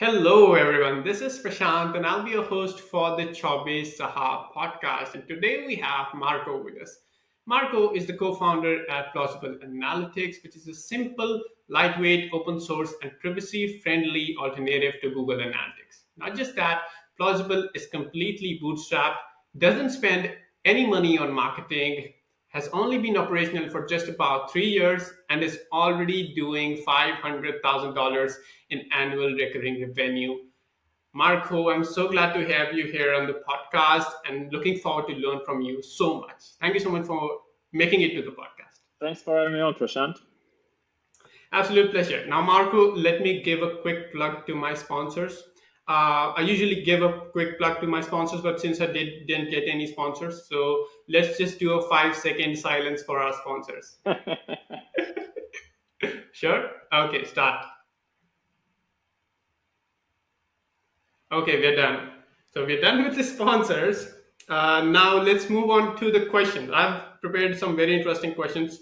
Hello, everyone. This is Prashant, and I'll be your host for the Choubey podcast. And today we have Marko with us. Marko is the co-founder at Plausible Analytics, which is a simple, lightweight, open source, and privacy-friendly alternative to Google Analytics. Not just that, Plausible is completely bootstrapped, doesn't spend any money on marketing, has only been operational for just about 3 years, and is already doing $500,000 in annual recurring revenue. Marko, I'm so glad to have you here on the podcast and looking forward to learn from you so much. Thank you so much for making it to the podcast. Thanks for having me on, Prashant. Absolute pleasure. Now, Marco, let me give a quick plug to my sponsors. I usually give a quick plug to my sponsors, but since I didn't get any sponsors, so let's just do a 5 second silence for our sponsors. Sure? Okay, start. Okay, we're done. So we're done with the sponsors. Now let's move on to the questions. I've prepared some very interesting questions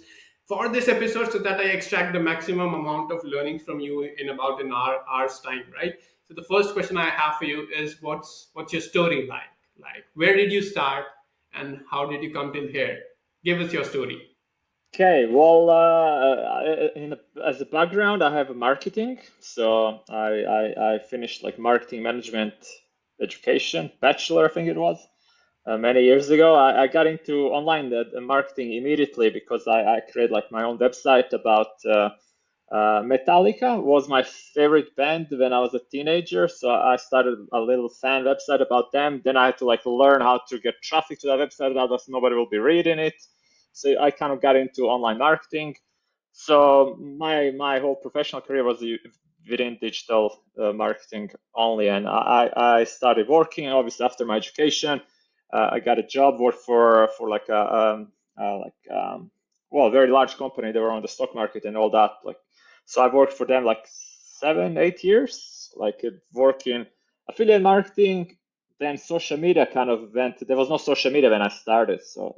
for this episode so that I extract the maximum amount of learnings from you in about an hour's time, right? So the first question I have for you is what's your story like? Like where did you start and how did you come till here? Give us your story. Okay, well, as a background, I have a marketing. So I finished like marketing management education, bachelor, I think it was, many years ago. I got into online marketing immediately because I created like my own website about Metallica was my favorite band when I was a teenager. So I started a little fan website about them. Then I had to like learn how to get traffic to that website, otherwise nobody will be reading it. So I kind of got into online marketing. So my whole professional career was within digital marketing only, and I started working. Obviously, after my education, I got a job, worked for like a very large company. They were on the stock market and all that. Like, so I worked for them like 7, 8 years, like working affiliate marketing. Then social media kind of went. There was no social media when I started, so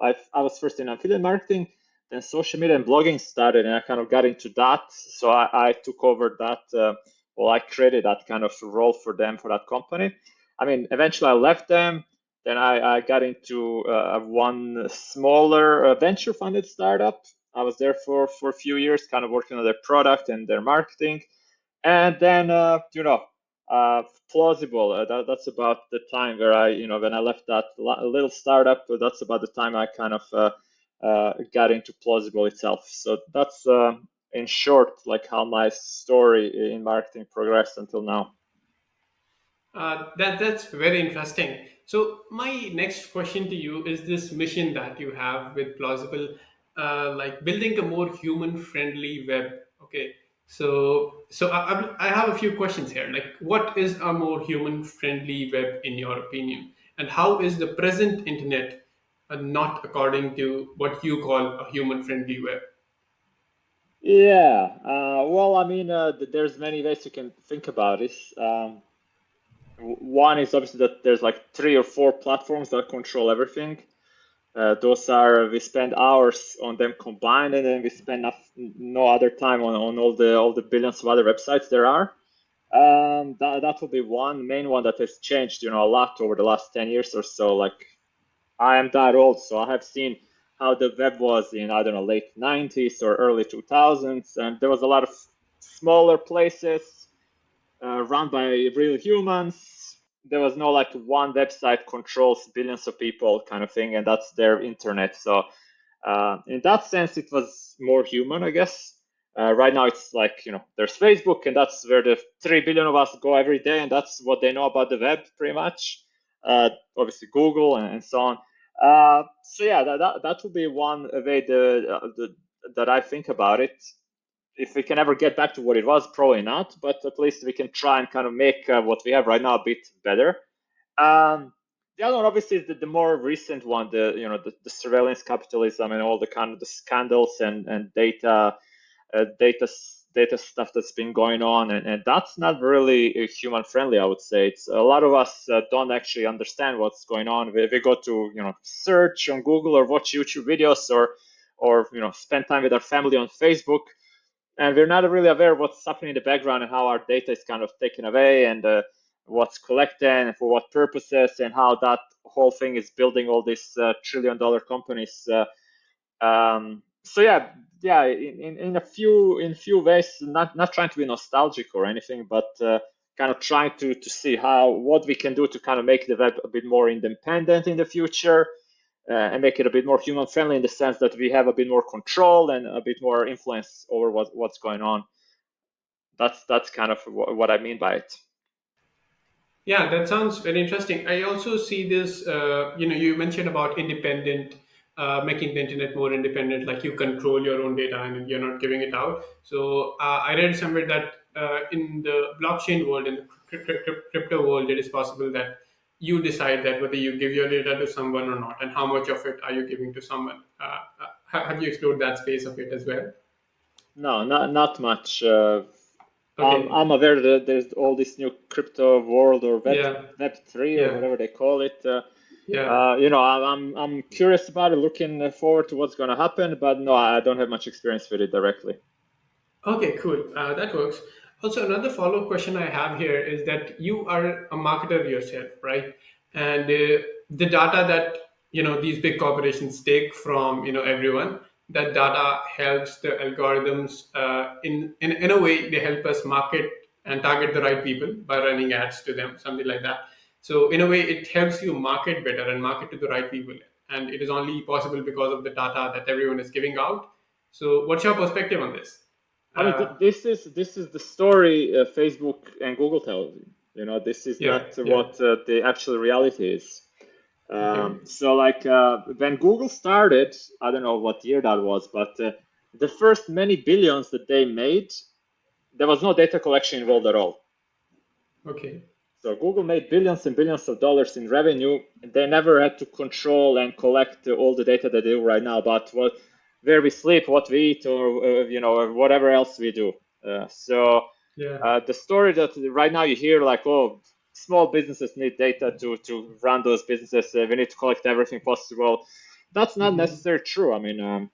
I was first in affiliate marketing, then social media and blogging started, and I kind of got into that. So I took over that. I created that kind of role for them for that company. I mean, eventually I left them. Then I got into one smaller venture funded startup. I was there for a few years, kind of working on their product and their marketing. And then, Plausible, that's about the time where when I left that little startup, that's about the time I kind of got into Plausible itself. So that's, in short, like how my story in marketing progressed until now. That's very interesting. So my next question to you is this mission that you have with Plausible, like building a more human-friendly web. Okay, so I have a few questions here. Like, what is a more human-friendly web in your opinion, and how is the present internet not according to what you call a human-friendly web? Yeah, well, I mean, there's many ways you can think about this. One is obviously that there's like 3 or 4 platforms that control everything. Those are we spend hours on them combined, and then we spend no other time on all the billions of other websites there are. That will be one main one that has changed, a lot over the last 10 years or so. Like I am that old, so I have seen how the web was in, I don't know, late 90s or early 2000s, and there was a lot of smaller places run by real humans. There was no like one website controls billions of people kind of thing, and that's their internet. So in that sense, it was more human, I guess. Right now, it's like there's Facebook, and that's where the 3 billion of us go every day, and that's what they know about the web, pretty much. Obviously, Google and so on. So yeah, that would be one way that I think about it. If we can ever get back to what it was, probably not, but at least we can try and kind of make what we have right now a bit better. Um, the other one, obviously, is the more recent one, the surveillance capitalism and all the kind of the scandals and uh, data data stuff that's been going on, and that's not really human friendly. I would say it's a lot of us don't actually understand what's going on. If we go to search on Google or watch YouTube videos or spend time with our family on Facebook, and we're not really aware of what's happening in the background and how our data is kind of taken away, and what's collected and for what purposes, and how that whole thing is building all these trillion-dollar companies. So yeah, in a few ways, not trying to be nostalgic or anything, but kind of trying to see what we can do to kind of make the web a bit more independent in the future, and make it a bit more human friendly in the sense that we have a bit more control and a bit more influence over what's going on. That's kind of what I mean by it. Yeah, that sounds very interesting. I also see this, you mentioned about independent, making the internet more independent, like you control your own data and you're not giving it out. So I read somewhere that in the blockchain world, in the crypto world, it is possible that you decide that whether you give your data to someone or not, and how much of it are you giving to someone. Have you explored that space of it as well? No, not much. Okay. I'm aware that there's all this new crypto world, or Yeah. Web3 or Yeah. whatever they call it. Yeah. I'm curious about it, looking forward to what's going to happen, but no, I don't have much experience with it directly. Okay, cool. That works. Also, another follow-up question I have here is that you are a marketer yourself, right? And the data that these big corporations take from everyone, that data helps the algorithms in a way they help us market and target the right people by running ads to them, something like that. So in a way, it helps you market better and market to the right people, and it is only possible because of the data that everyone is giving out. So, what's your perspective on this? I mean, Uh, this is the story Facebook and Google tell you. This is yeah, not yeah. what the actual reality is. Okay. So, like, when Google started, I don't know what year that was, but the first many billions that they made, there was no data collection involved at all. Okay. So Google made billions and billions of dollars in revenue. They never had to control and collect all the data that they do right now about where we sleep, what we eat, or or whatever else we do. So Yeah. the story that right now you hear, like, oh, small businesses need data to run those businesses. We need to collect everything possible. That's not Mm-hmm. necessarily true. I mean,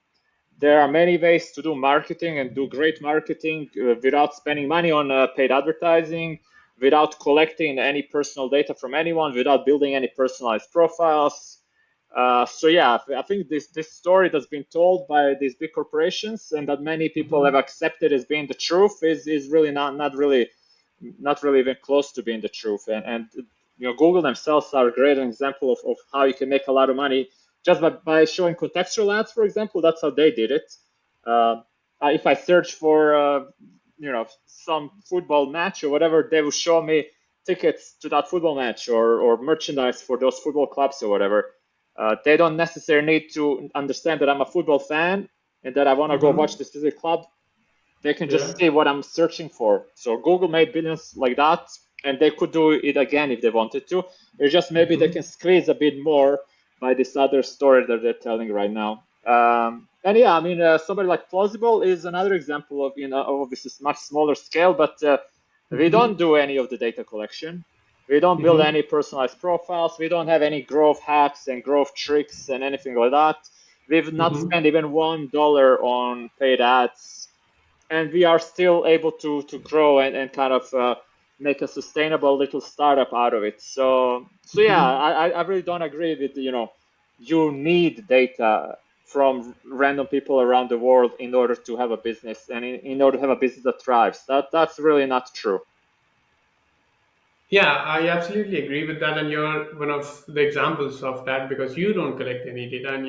there are many ways to do marketing and do great marketing without spending money on paid advertising, without collecting any personal data from anyone, without building any personalized profiles. So yeah, I think this story that's been told by these big corporations and that many people have Mm-hmm. accepted as being the truth is really not really even close to being the truth. And Google themselves are a great example of how you can make a lot of money just by showing contextual ads, for example. That's how they did it. Uh, if I search for some football match or whatever, they will show me tickets to that football match or merchandise for those football clubs or whatever. They don't necessarily need to understand that I'm a football fan and that I want to go watch Mm-hmm. this specific club. They can Yeah. just see what I'm searching for. So Google made billions like that, and they could do it again if they wanted to. It's just maybe they Mm-hmm. can squeeze a bit more by this other story that they're telling right now. And yeah, I mean, somebody like Plausible is another example of of this much smaller scale, but we Mm-hmm. don't do any of the data collection. We don't build Mm-hmm. any personalized profiles. We don't have any growth hacks and growth tricks and anything like that. We've not Mm-hmm. spent even $1 on paid ads, and we are still able to grow and kind of make a sustainable little startup out of it. So yeah, Mm-hmm. I really don't agree with you need data from random people around the world in order to have a business, and in order to have a business that thrives. That's really not true. Yeah, I absolutely agree with that, and you're one of the examples of that because you don't collect any data, and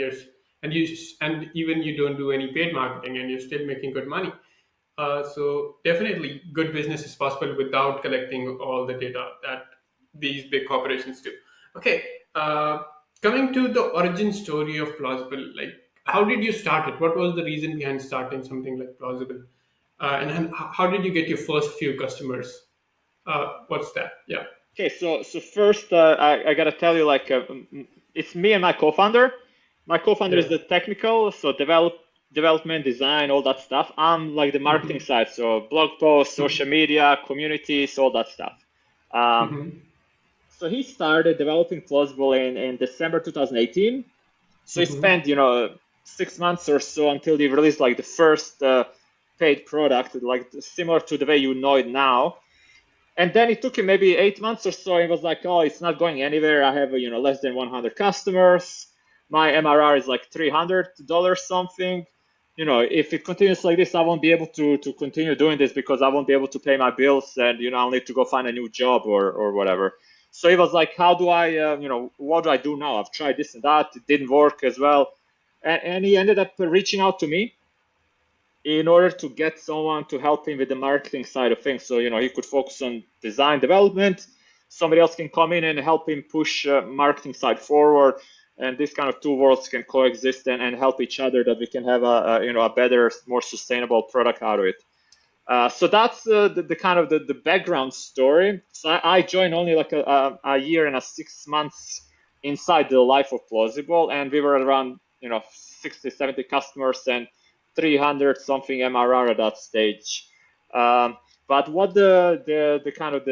even you don't do any paid marketing, and you're still making good money. So definitely, good business is possible without collecting all the data that these big corporations do. Okay, coming to the origin story of Plausible, like how did you start it? What was the reason behind starting something like Plausible, and how did you get your first few customers? What's that? Yeah. Okay, so first, I gotta tell you, like, it's me and my co-founder. My co-founder is Yeah. the technical, so development, design, all that stuff. I'm like the marketing Mm-hmm. side, so blog posts, social media, communities, all that stuff. Um, Mm-hmm. so he started developing Plausible in December 2018. So he Mm-hmm. spent 6 months or so until he released like the first paid product, like similar to the way you know it now. And then it took him maybe 8 months or so. He was like, "Oh, it's not going anywhere. I have less than 100 customers. My MRR is like $300 something. If it continues like this, I won't be able to continue doing this because I won't be able to pay my bills, and I'll need to go find a new job or whatever." So he was like, "How do I, what do I do now? I've tried this and that. It didn't work as well." And he ended up reaching out to me in order to get someone to help him with the marketing side of things. So, he could focus on design development. Somebody else can come in and help him push marketing side forward. And these kind of two worlds can coexist and help each other, that we can have a better, more sustainable product out of it. So that's the kind of the background story. So I joined only like a year and 6 months inside the life of Plausible, and we were around 60, 70 customers and 300 something MRR at that stage. But what the kind of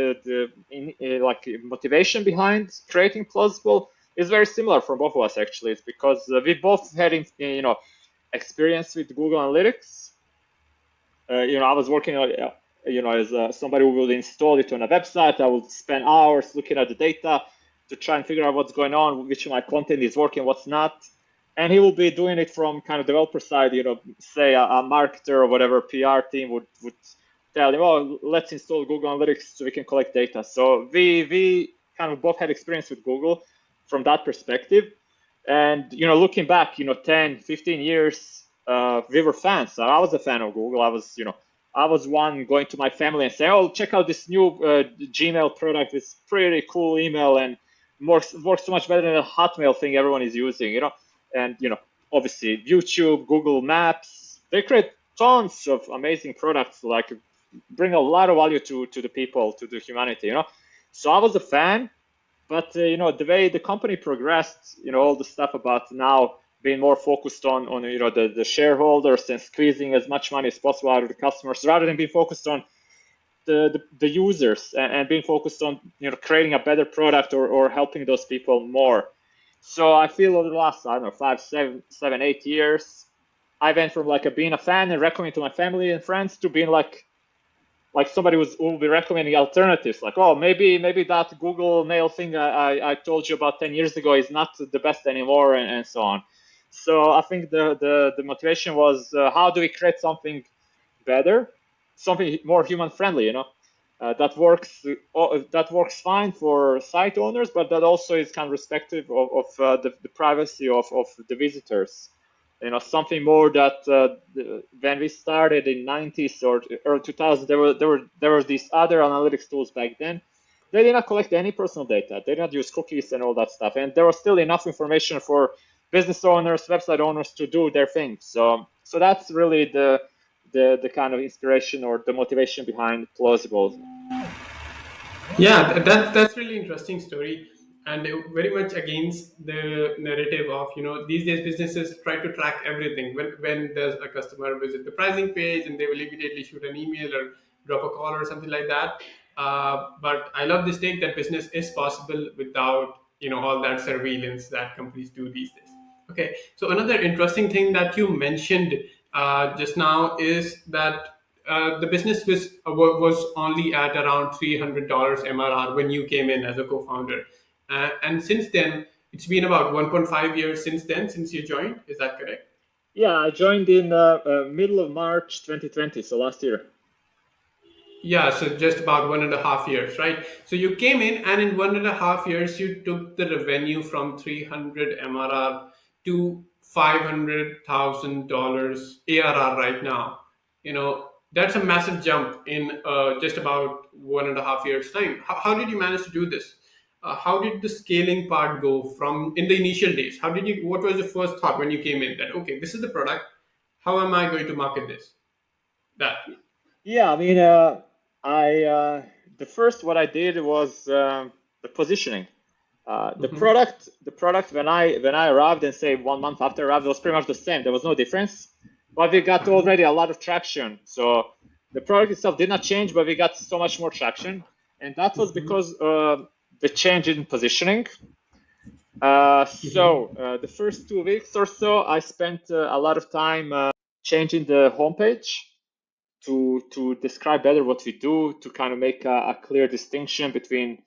like motivation behind creating Plausible is very similar for both of us, actually. It's because we both had experience with Google Analytics. I was working as somebody who would install it on a website. I would spend hours looking at the data to try and figure out what's going on, which of my content is working, what's not. And he will be doing it from kind of developer side. Say a marketer or whatever PR team would tell him, "Oh, let's install Google Analytics so we can collect data." So we kind of both had experience with Google from that perspective. And looking back, 10, 15 years, we were fans. I was a fan of Google. I was one going to my family and saying, "Oh, check out this new Gmail product. It's pretty cool email and works so much better than the Hotmail thing everyone is using." And obviously YouTube, Google Maps, they create tons of amazing products, like bring a lot of value to the people, to the humanity. So I was a fan. But the way the company progressed, all the stuff about now being more focused on the shareholders and squeezing as much money as possible out of the customers, rather than being focused on the users and being focused on creating a better product or helping those people more. So I feel over the last, I don't know, 5, 7, 8 years, I went from like being a fan and recommending to my family and friends to being like somebody who will be recommending alternatives, like, "Oh, maybe that Google Mail thing I told you about 10 years ago is not the best anymore," and so on. So I think the motivation was, how do we create something better, something more human friendly, that works fine for site owners, but that also is kind of respective of the privacy of the visitors. Something more that when we started in 90s or early 2000s, there were these other analytics tools back then. They did not collect any personal data. They did not use cookies and all that stuff, and there was still enough information for business owners, website owners to do their thing. So that's really the kind of inspiration or the motivation behind Plausible. Yeah, that's really interesting story, and very much against the narrative of these days businesses try to track everything. When does a customer visit the pricing page, and they will immediately shoot an email or drop a call or something like that. But I love this take that business is possible without all that surveillance that companies do these days. Okay, so another interesting thing that you mentioned just now is that the business was only at around $300 MRR when you came in as a co-founder, and since then it's been about 1.5 years since then, since you joined. Is that correct? Yeah, I joined in middle of March 2020, so last year. Yeah, so just about 1.5 years, right? So you came in, and in 1.5 years, you took the revenue from 300 MRR to $500,000 ARR right now. That's a massive jump in just about 1.5 years time. How did you manage to do this? How did the scaling part go from in the initial days? What was the first thought when you came in that, okay, this is the product. How am I going to market this? That. Yeah, I mean, I the first what I did was the positioning. The product when I arrived, and say 1 month after I arrived, was pretty much the same. There was no difference, but we got already a lot of traction. So the product itself did not change, but we got so much more traction, and that was because the change in positioning. So the first 2 weeks or so, I spent a lot of time changing the homepage. to describe better what we do, to kind of make a clear distinction between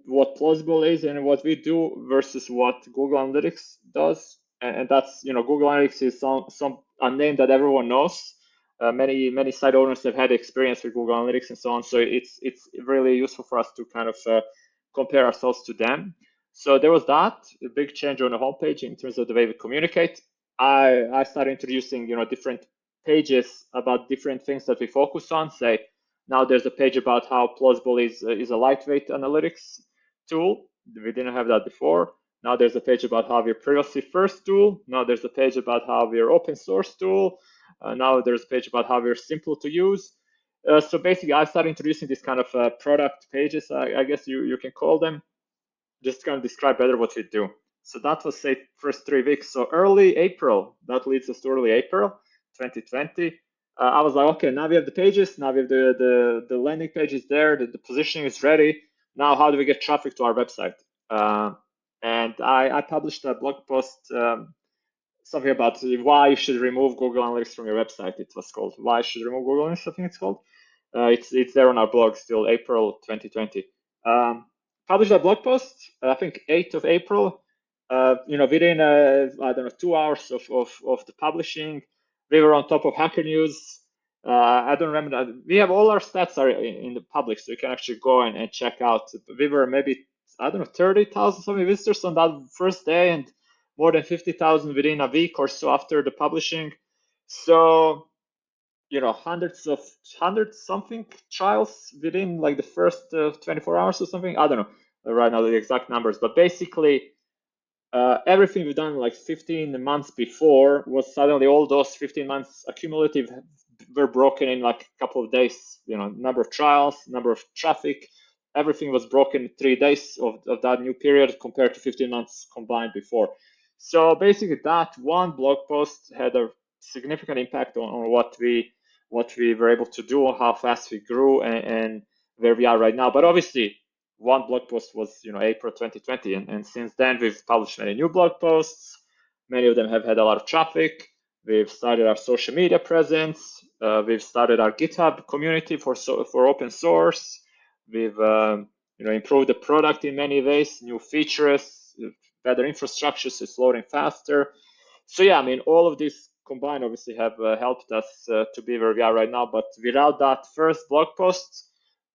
what Plausible is and what we do versus what Google Analytics does. And that's, Google Analytics is some a name that everyone knows. Many site owners have had experience with Google Analytics and so on. So it's really useful for us to kind of compare ourselves to them. So there was that a big change on the homepage in terms of the way we communicate. I started introducing different pages about different things that we focus on. Say now there's a page about how Plausible is a lightweight analytics tool. We didn't have that before. Now there's a page about how we're privacy first tool. Now there's a page about how we're open source tool. Now there's a page about how we're simple to use. So basically, I started introducing these kind of product pages, I guess you can call them, just kind of describe better what we do. So that was, say, first 3 weeks. So early April, that leads us to early April 2020. I was like, okay, now we have the pages, now we have the landing page is there, the positioning is ready. Now, how do we get traffic to our website? And I published a blog post, something about why you should remove Google Analytics from your website. It was called "Why Should Remove Google Analytics." I think it's called. It's there on our blog still, April 2020. Published a blog post, I think 8th of April. Within I don't know 2 hours of the publishing, we were on top of Hacker News. I don't remember that. We have all our stats are in the public, so you can actually go and check out. We were maybe, I don't know, 30,000 something visitors on that first day, and more than 50,000 within a week or so after the publishing. So, hundred something trials within like the first 24 hours or something. I don't know right now the exact numbers, but basically everything we've done like 15 months before was suddenly all those 15 months accumulative were broken in like a couple of days. Number of trials, number of traffic, everything was broken in 3 days of that new period compared to 15 months combined before. So basically, that one blog post had a significant impact on what we were able to do, how fast we grew, and where we are right now. But obviously, one blog post was April 2020, and since then we've published many new blog posts. Many of them have had a lot of traffic. We've started our social media presence. We've started our GitHub community for open source. We've improved the product in many ways, new features, better infrastructure, so it's loading faster. So yeah, I mean, all of these combined obviously have helped us to be where we are right now. But without that first blog post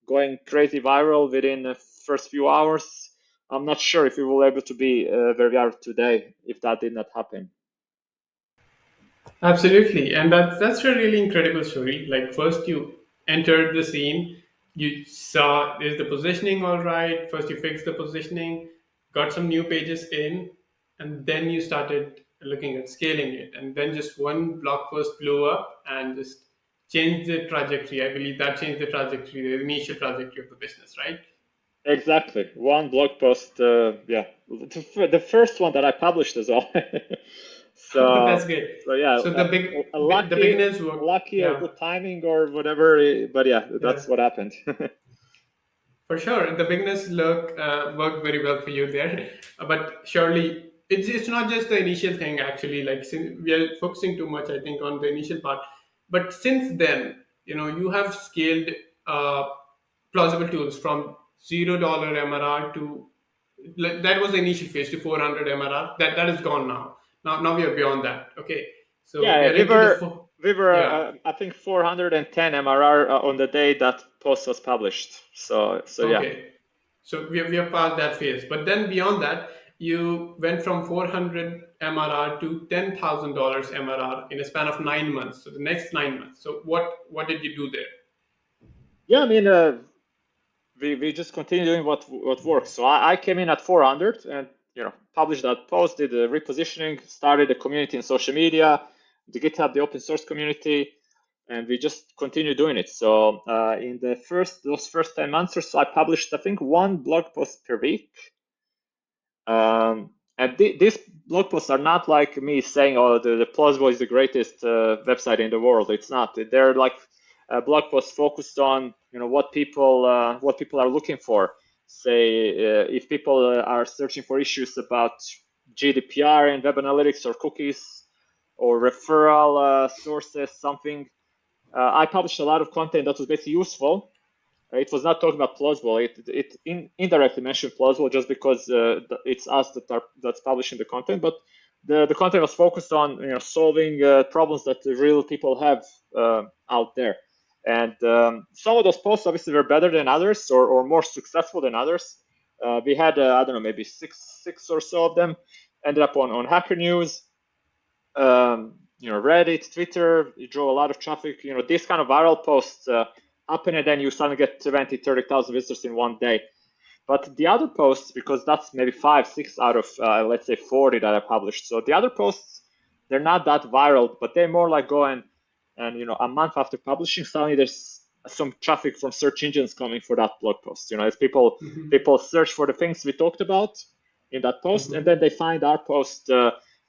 going crazy viral within the first few hours, I'm not sure if we will be able to be where we are today if that did not happen. Absolutely, and that's a really incredible story. Like first you entered the scene, you saw is the positioning all right. First you fixed the positioning, got some new pages in, and then you started looking at scaling it. And then just one blog post blew up and just changed the trajectory. I believe that changed the trajectory, the initial trajectory of the business, right? Exactly. One blog post, yeah, the first one that I published as well. That's so, good. so yeah, So a the lucky, beginners work. lucky or Yeah, good timing or whatever. But yeah, yeah. that's what happened. For sure, the beginners look worked very well for you there, but surely it's not just the initial thing. Actually, like since we are focusing too much, I think, on the initial part. But since then, you have scaled uh, plausible tools from $0 MRR to like, that was the initial phase to 400 MRR. That is gone now. Now we are beyond that. Okay, so we Yeah, are we into the were we were yeah. I think 410 MRR on the day that post was published. So yeah. Okay. So we have passed that phase. But then beyond that, you went from 400 MRR to $10,000 MRR in a span of 9 months. So the next 9 months. So what did you do there? Yeah, I mean, we just continue doing what works. So I came in at 400 and published that post, did the repositioning, started a community in social media, the GitHub, the open source community, and we just continue doing it. So in those first 10 months or so, I published I think one blog post per week. And these blog posts are not like me saying, "Oh, the Plausible is the greatest website in the world." It's not. They're like blog posts focused on what people are looking for. Say, if people are searching for issues about GDPR and web analytics or cookies or referral sources, something I published a lot of content that was basically useful. It was not talking about Plausible. It indirectly mentioned Plausible just because it's us that's publishing the content. But the content was focused on solving problems that the real people have out there. And some of those posts obviously were better than others or more successful than others. We had I don't know, maybe six or so of them ended up on Hacker News, Reddit, Twitter. You draw a lot of traffic. These kind of viral posts happen, and then you suddenly get 20, 30,000 visitors in one day. But the other posts, because that's maybe 5, 6 out of let's say 40 that I published. So the other posts, they're not that viral, but they're more like going and a month after publishing, suddenly there's some traffic from search engines coming for that blog post. As people search for the things we talked about in that post, and then they find our post.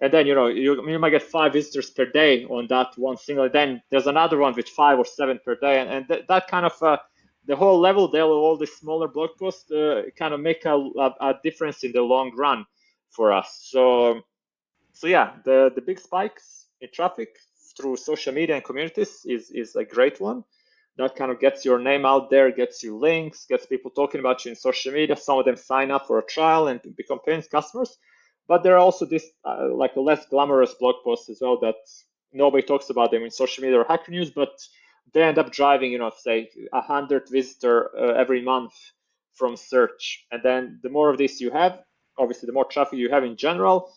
And then you might get 5 visitors per day on that one single. Then there's another one with 5 or 7 per day, and that kind of the whole level there of all these smaller blog posts kind of make a difference in the long run for us. So yeah, the big spikes in traffic through social media and communities is a great one. That kind of gets your name out there, gets you links, gets people talking about you in social media. Some of them sign up for a trial and become paying customers. But there are also this like a less glamorous blog posts as well that nobody talks about them in social media or Hacker News, but they end up driving, say 100 visitor every month from search. And then the more of this you have, obviously the more traffic you have in general,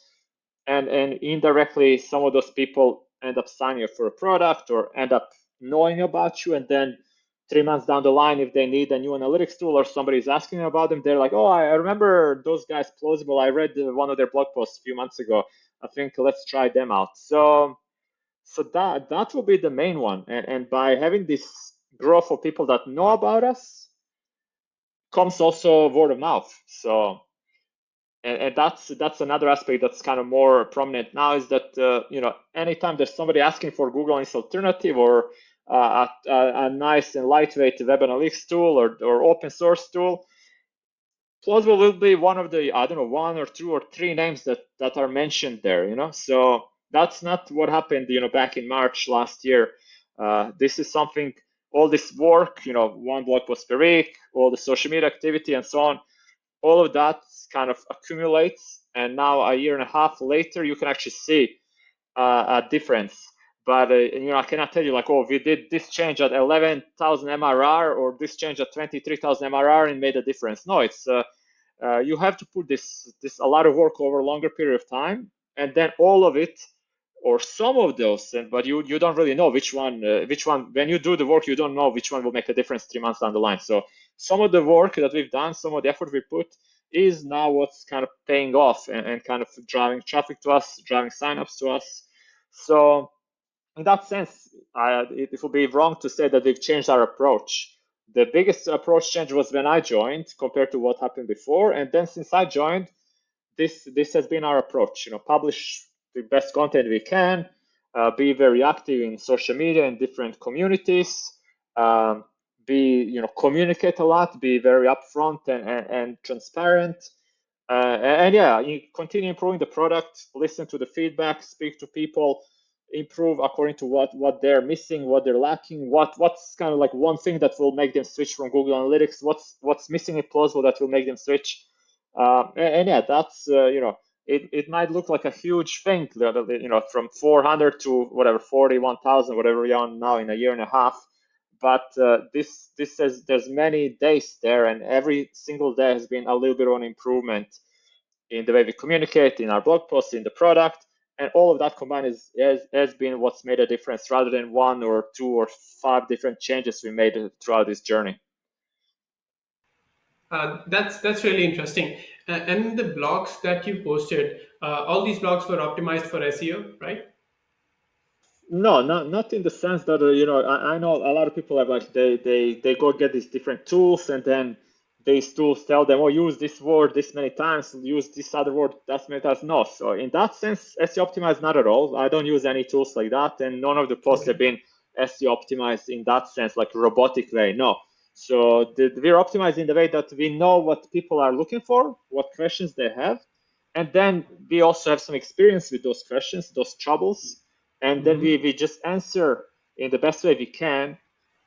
and indirectly some of those people end up signing up for a product or end up knowing about you, and then 3 months down the line, if they need a new analytics tool or somebody's asking about them, they're like, oh, I remember those guys Plausible. I read one of their blog posts a few months ago. I think let's try them out. So that will be the main one. And by having this growth of people that know about us comes also word of mouth. So and that's another aspect that's kind of more prominent now, is that anytime there's somebody asking for Google as alternative or a nice and lightweight web analytics tool or open source tool, Plausible will be one of the, I don't know, 1 or 2 or 3 names that are mentioned there. So that's not what happened back in March last year. This is something, all this work, one blog post per week, all the social media activity and so on, all of that kind of accumulates, and now a year and a half later you can actually see a difference. But I cannot tell you like, oh, we did this change at 11,000 MRR or this change at 23,000 MRR and made a difference. No, it's you have to put this a lot of work over a longer period of time, and then all of it or some of those, but you don't really know which one when you do the work, you don't know which one will make a difference 3 months down the line. So some of the work that we've done, some of the effort we put is now what's kind of paying off and kind of driving traffic to us, driving signups to us. So in that sense, it would be wrong to say that we've changed our approach. The biggest approach change was when I joined compared to what happened before, and then since I joined, this has been our approach. Publish the best content we can, be very active in social media and different communities, communicate a lot, be very upfront and transparent, and yeah, you continue improving the product, listen to the feedback, speak to people, improve according to what they're missing, what they're lacking, what's kind of like one thing that will make them switch from Google Analytics, what's missing in Plausible that will make them switch. And yeah, that's it might look like a huge thing, from 400 to whatever 41,000, whatever we're on now in a year and a half. But this says there's many days there, and every single day has been a little bit of an improvement in the way we communicate, in our blog posts, in the product, and all of that combined has been what's made a difference, rather than 1 or 2 or 5 different changes we made throughout this journey. That's really interesting. And the blogs that you posted, all these blogs were optimized for SEO, right? No, not in the sense that I know a lot of people have like they go get these different tools, and then these tools tell them, oh, use this word this many times, use this other word that many times. No, so in that sense, SEO optimized not at all. I don't use any tools like that, and none of the posts have Okay. been SEO optimized in that sense, like robotic way. No, so we're optimized in the way that we know what people are looking for, what questions they have, and then we also have some experience with those questions, those troubles, and then we just answer in the best way we can.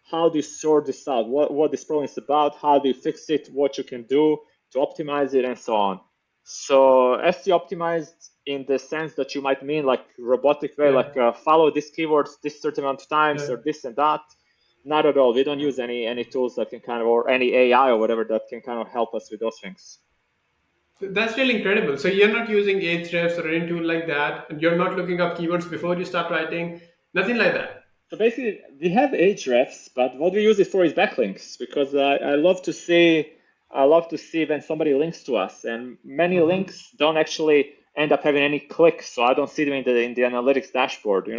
How do you sort this out? What this problem is about? How do you fix it? What you can do to optimize it, and so on. So SEO optimized in the sense that you might mean like robotic way, Yeah. like follow these keywords this certain amount of times Yeah. or this and that. Not at all. We don't use any tools that can kind of, or any AI or whatever that can kind of help us with those things. That's really incredible. So you're not using Ahrefs or any tool like that, and you're not looking up keywords before you start writing. Nothing like that. So basically, we have hrefs, but what we use it for is backlinks because I love to see when somebody links to us, and many Mm-hmm. links don't actually end up having any clicks, so I don't see them in the analytics dashboard.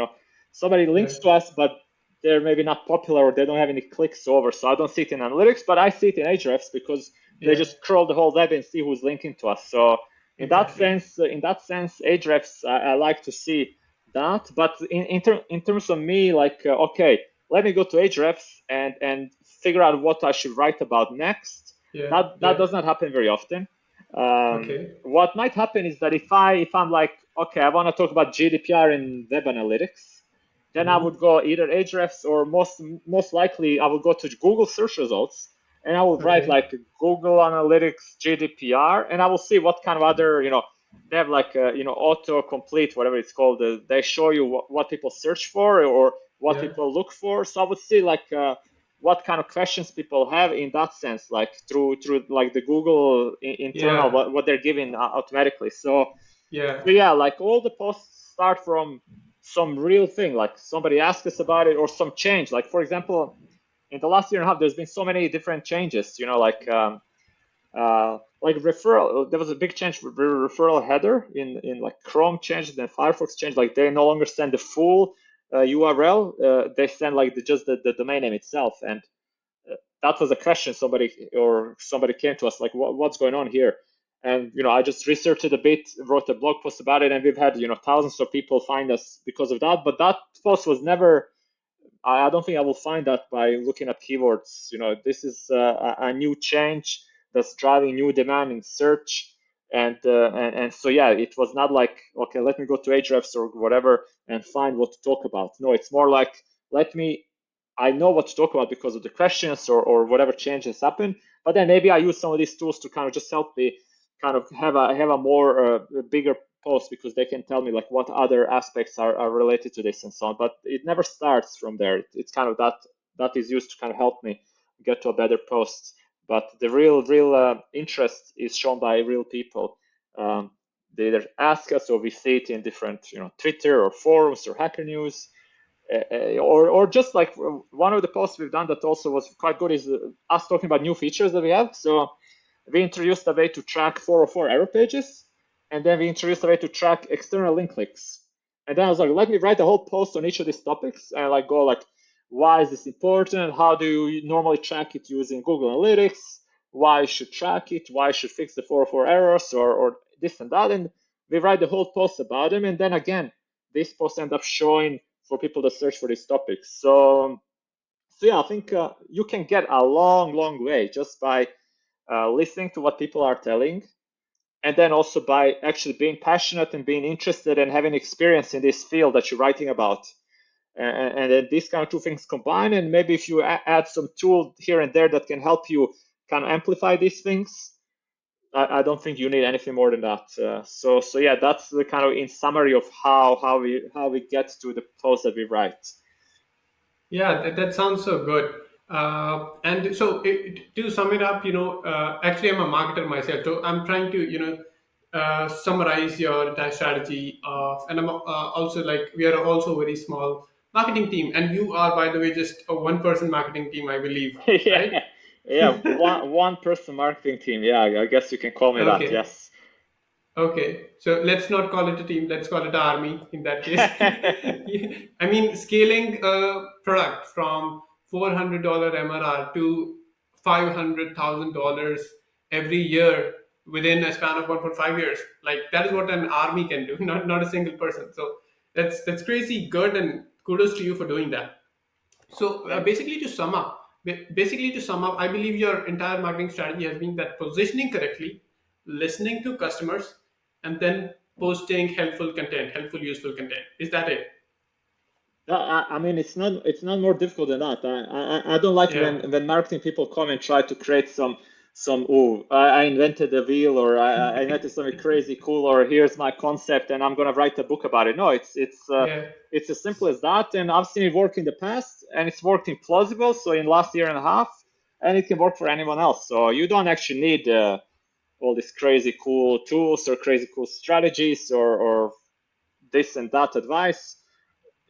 Somebody Yeah. links to us, but they're maybe not popular or they don't have any clicks over, so I don't see it in analytics, but I see it in hrefs because they Yeah. just crawl the whole web and see who's linking to us. So Exactly. in that sense, hrefs I like to see that. But in terms of me, like, okay, let me go to Ahrefs and figure out what I should write about next. Yeah. That Yeah. does not happen very often. Okay. What might happen is that if I'm like, okay, I want to talk about GDPR in web analytics, then I would Mm-hmm. go either Ahrefs or most likely I would go to Google search results and I would write Okay. like Google Analytics GDPR, and I will see what kind of other, they have like auto complete, whatever it's called. They show you what people search for or what Yeah. people look for. So I would see like what kind of questions people have in that sense, like through like the Google internal, Yeah. what they're giving automatically. Yeah. So yeah, like all the posts start from some real thing, like somebody asked us about it or some change. Like for example, in the last year and a half, there's been so many different changes. Like referral. There was a big change with the referral header in like Chrome changed, then Firefox changed. Like they no longer send the full URL. They send like just the domain name itself, and that was a question somebody came to us like, what's going on here? And I just researched it a bit, wrote a blog post about it, and we've had thousands of people find us because of that. But that post was never, I don't think I will find that by looking at keywords. This is a new change that's driving new demand in search. And so, yeah, it was not like, okay, let me go to Ahrefs or whatever and find what to talk about. No, it's more like, let me, I know what to talk about because of the questions or whatever changes happen. But then maybe I use some of these tools to kind of just help me kind of have a more bigger post because they can tell me like what other aspects are related to this and so on. But it never starts from there. It's kind of that is used to kind of help me get to a better post. But the real interest is shown by real people. They either ask us or we see it in different Twitter or forums or Hacker News. Or just like one of the posts we've done that also was quite good is us talking about new features that we have. So we introduced a way to track 404 error pages, and then we introduced a way to track external link clicks. And then I was like, let me write a whole post on each of these topics and like go like, why is this important? How do you normally track it using Google Analytics? Why you should track it? Why you should fix the 404 errors or this and that? And we write the whole post about them. And then again, this post end up showing for people that search for these topics. So yeah, I think you can get a long way just by listening to what people are telling, and then also by actually being passionate and being interested and having experience in this field that you're writing about. And then these kind of two things combine, and maybe if you add some tool here and there that can help you kind of amplify these things, I don't think you need anything more than that. So yeah, that's the kind of in summary of how we get to the post that we write. Yeah, that sounds so good. And so to sum it up, actually, I'm a marketer myself, so I'm trying to, summarize your entire strategy of, and I'm also like, we are also a very small marketing team, and you are, by the way, just a one-person marketing team, I believe, right? Yeah, yeah, one person marketing team. Yeah, I guess you can call me that. Okay. Yes. Okay, so let's not call it a team. Let's call it an army in that case. I mean, scaling a product from $400 MRR to $500,000 every year within a span of 1.5 years, like that is what an army can do, not a single person. So that's crazy good, and kudos to you for doing that. So Thank you. basically to sum up, I believe your entire marketing strategy has been that positioning correctly, listening to customers, and then posting helpful content, helpful, useful content. Is that it? I mean, it's not more difficult than that. I don't like Yeah, when marketing people come and try to create some oh, I invented the wheel, or I invented something crazy cool, or here's my concept and I'm gonna write a book about it. No, yeah, it's as simple as that, and I've seen it work in the past, and it's worked in Plausible, so in last year and a half, and it can work for anyone else. So you don't actually need all these crazy cool tools or crazy cool strategies or this and that advice.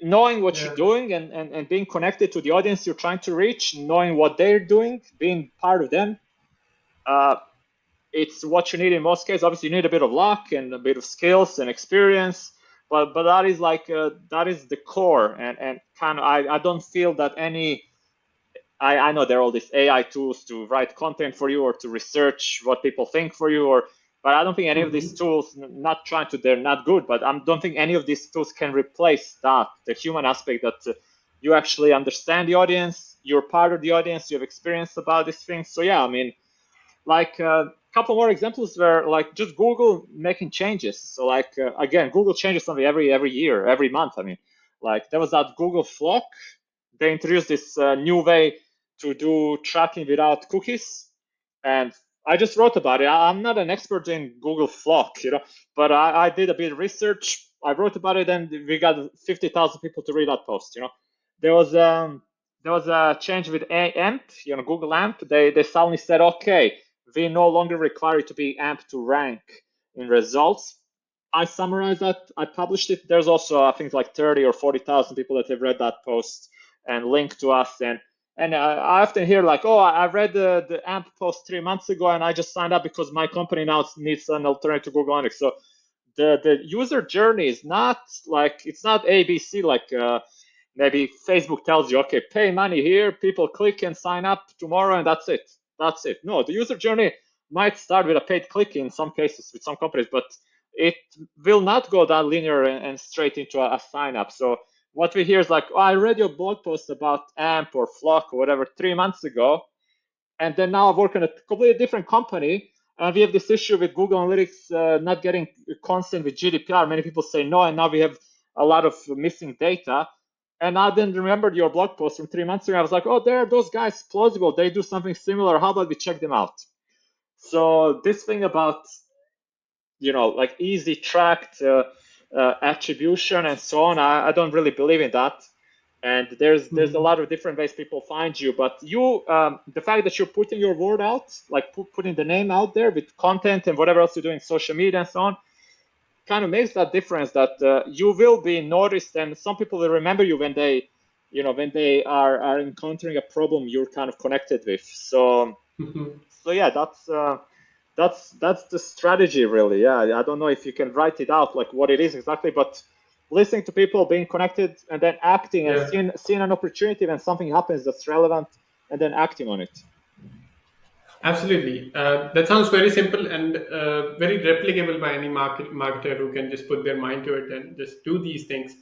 Knowing what you're yeah, doing, and being connected to the audience you're trying to reach, knowing what they're doing, being part of them, uh, it's what you need in most cases. Obviously, you need a bit of luck and a bit of skills and experience, but that is that is the core. And kind of, I don't feel that any. I know there are all these AI tools to write content for you or to research what people think for you, or but I don't think any of these hmm, tools, not trying to, they're not good, but I don't think any of these tools can replace that, the human aspect, that you actually understand the audience, you're part of the audience, you have experience about these things. So yeah, I mean, like a couple more examples where like just Google making changes. So like again, Google changes something every year, every month. I mean, like there was that Google Flock. They introduced this new way to do tracking without cookies, and I just wrote about it. I'm not an expert in Google Flock, but I did a bit of research. I wrote about it, and we got 50,000 people to read that post. There was there was a change with AMP, Google AMP. They suddenly said, okay, we no longer require it to be AMP to rank in results. I summarized that. I published it. There's also, I think, like 30 or 40,000 people that have read that post and linked to us. And I often hear like, oh, I read the AMP post 3 months ago, and I just signed up because my company now needs an alternative to Google Analytics. So the user journey is not like, it's not ABC like maybe Facebook tells you, okay, pay money here, people click and sign up tomorrow, and that's it. That's it. No, the user journey might start with a paid click in some cases with some companies, but it will not go that linear and straight into a sign up. So what we hear is like, oh, I read your blog post about AMP or Flock or whatever 3 months ago, and then now I work in a completely different company, and we have this issue with Google Analytics not getting constant with GDPR. Many people say no, and now we have a lot of missing data. And I then remembered your blog post from 3 months ago. I was like, oh, there are those guys, Plausible. They do something similar. How about we check them out? So this thing about like easy tracked attribution and so on, I don't really believe in that. And there's a hmm. lot of different ways people find you, but the fact that you're putting your word out, like putting the name out there with content and whatever else you're doing, social media and so on, kind of makes that difference, that you will be noticed, and some people will remember you when they are encountering a problem you're kind of connected with. So yeah, that's the strategy really. Yeah, I don't know if you can write it out like what it is exactly, but listening to people, being connected, and then acting and Yeah. seeing an opportunity when something happens that's relevant, and then acting on it. Absolutely. That sounds very simple and very replicable by any marketer who can just put their mind to it and just do these things.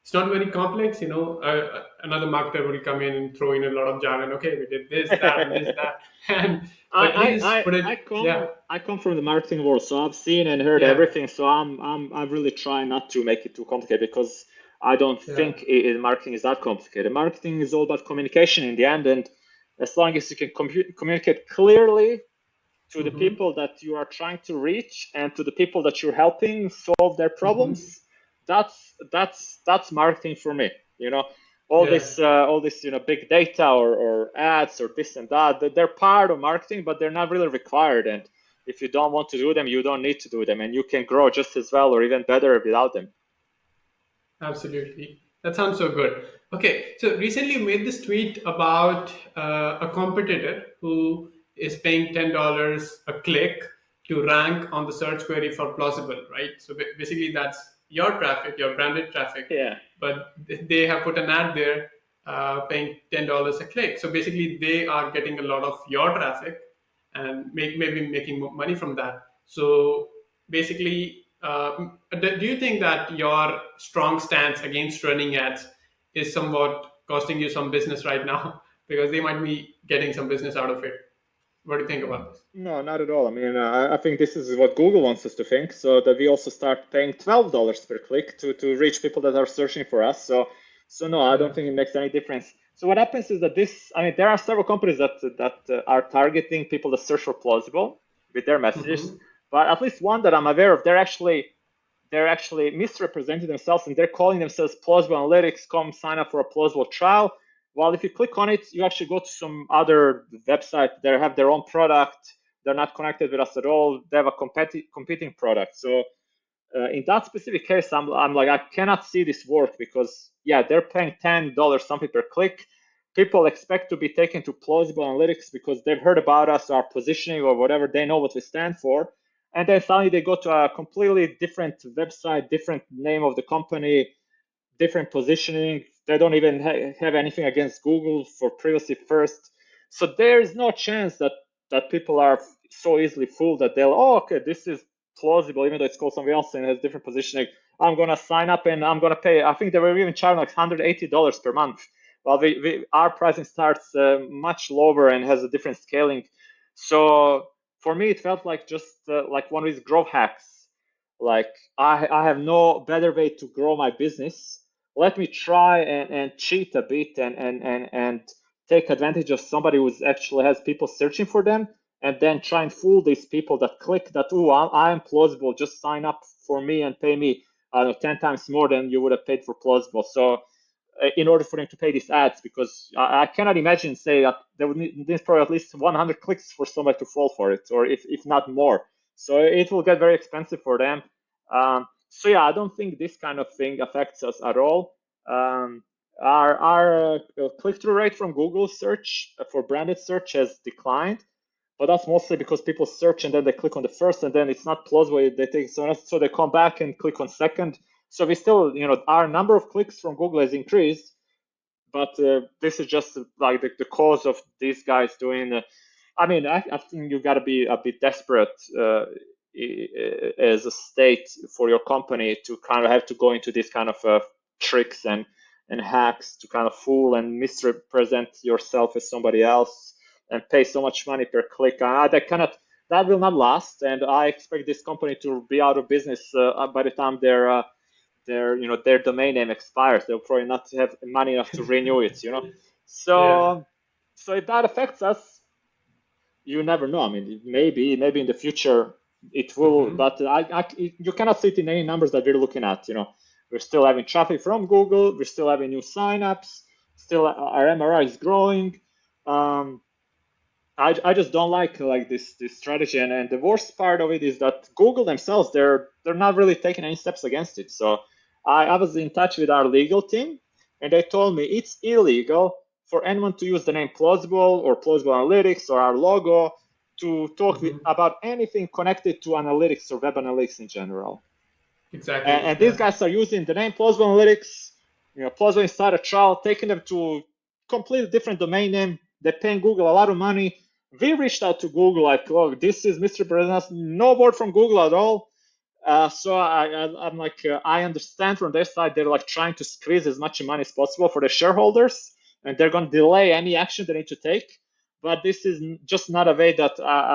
It's not very complex, Another marketer will come in and throw in a lot of jargon. Okay, we did this, that, and this, that, and but you I, just I put I it. Yeah, come I come from the marketing world, so I've seen and heard yeah, everything. So I'm really trying not to make it too complicated, because I don't yeah. think marketing is that complicated. Marketing is all about communication in the end, and as long as you can communicate clearly to the Mm-hmm, people that you are trying to reach and to the people that you're helping solve their mm-hmm. problems, that's marketing for me. You know, Yeah. all this big data or ads or this and that, they're part of marketing, but they're not really required. And if you don't want to do them, you don't need to do them, and you can grow just as well or even better without them. Absolutely. That sounds so good. Okay, so recently you made this tweet about a competitor who is paying $10 a click to rank on the search query for plausible, right? So basically, that's your traffic, your branded traffic, Yeah. but they have put an ad there paying $10 a click. So basically, they are getting a lot of your traffic and maybe making money from that. So basically, do you think that your strong stance against running ads is somewhat costing you some business right now because they might be getting some business out of it? What do you think about this? No, not at all. I mean, I think this is what Google wants us to think, so that we also start paying $12 per click to reach people that are searching for us. So So no, I don't Yeah. think it makes any difference. So what happens is that there are several companies that are targeting people that search for plausible with their messages, Mm-hmm. but at least one that I'm aware of, they're actually misrepresenting themselves, and they're calling themselves Plausible Analytics. Come sign up for a plausible trial. Well, if you click on it, you actually go to some other website. They have their own product. They're not connected with us at all. They have a competing product. So in that specific case, I'm like, I cannot see this work because, yeah, they're paying $10 something per click. People expect to be taken to Plausible Analytics because they've heard about us, our positioning, or whatever. They know what we stand for. And then suddenly they go to a completely different website, different name of the company, different positioning. They don't even have anything against Google for privacy first. So there is no chance that people are so easily fooled that they'll, oh, okay, this is plausible, even though it's called something else and has different positioning. I'm gonna sign up and I'm gonna pay. I think they were even charging like $180 per month. Well, our pricing starts much lower and has a different scaling. So for me, it felt like just like one of these growth hacks. Like I have no better way to grow my business. Let me try and cheat a bit and take advantage of somebody who actually has people searching for them, and then try and fool these people that click that, oh, I'm plausible, just sign up for me and pay me, I don't know, 10 times more than you would have paid for plausible. So in order for them to pay these ads, because I cannot imagine, say, that there would need probably at least 100 clicks for somebody to fall for it, or if not more. So it will get very expensive for them. So yeah, I don't think this kind of thing affects us at all. Our click-through rate from Google search for branded search has declined, but that's mostly because people search and then they click on the first, and then it's not plausible. They take so they come back and click on second. So we still, our number of clicks from Google has increased, but this is just like the cause of these guys doing. I think you got to be a bit desperate as a state for your company to kind of have to go into these kind of tricks and hacks to kind of fool and misrepresent yourself as somebody else and pay so much money per click. That will not last, and I expect this company to be out of business by the time their domain name expires. They'll probably not have money enough to renew it. Yeah. So if that affects us, you never know. I mean, maybe in the future it will, Mm-hmm. but you cannot see it in any numbers that we're looking at. We're still having traffic from Google. We're still having new signups. Still, our MRR is growing. Um, I just don't like this strategy, and the worst part of it is that Google themselves, they're not really taking any steps against it. So I was in touch with our legal team, and they told me it's illegal for anyone to use the name Plausible or Plausible Analytics or our logo to talk Mm-hmm. about anything connected to analytics or web analytics in general. and, Exactly. and these Yeah. guys are using the name Plausible Analytics, Plausible Inside a Trial, taking them to completely different domain name. They're paying Google a lot of money. We reached out to Google like, oh, this is Mr. President. No word from Google at all. So I'm like, I understand from their side, they're like trying to squeeze as much money as possible for the shareholders, and they're going to delay any action they need to take. But this is just not a way that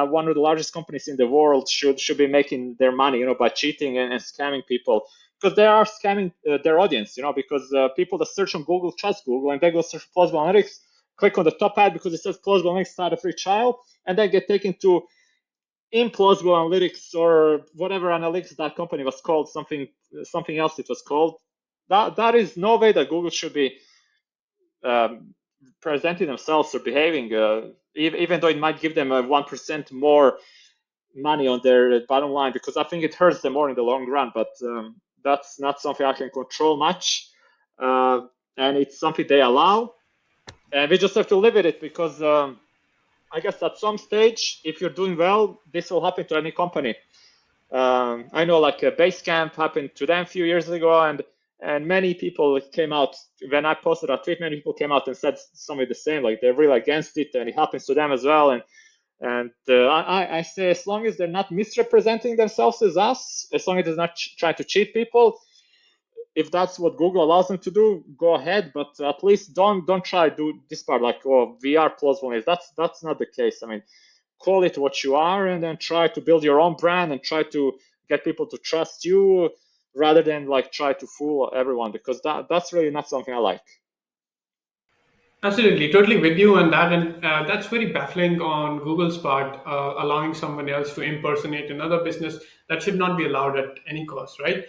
one of the largest companies in the world should be making their money, by cheating and scamming people, because they are scamming their audience, because people that search on Google trust Google, and they go search Plausible Analytics, click on the top ad because it says Plausible Analytics start a free trial, and then get taken to implausible analytics or whatever analytics that company was called, something else it was called. That is no way that Google should be um, presenting themselves or behaving, even though it might give them a 1% more money on their bottom line, because I think it hurts them more in the long run. But that's not something I can control much, uh, and it's something they allow, and we just have to live with it because. I guess at some stage, if you're doing well, this will happen to any company. I know like a Basecamp happened to them a few years ago, and many people came out when I posted a tweet. Many people came out and said something the same, like they're really against it, and it happens to them as well. And I say as long as they're not misrepresenting themselves as us, as long as they're not trying to cheat people, if that's what Google allows them to do, go ahead. But at least don't try to do this part like, oh, we are plausible. That's not the case. I mean, call it what you are, and then try to build your own brand and try to get people to trust you. rather than like try to fool everyone, because that's really not something I like. Absolutely, totally with you on that, and that's very baffling on Google's part, allowing someone else to impersonate another business. That should not be allowed at any cost, right?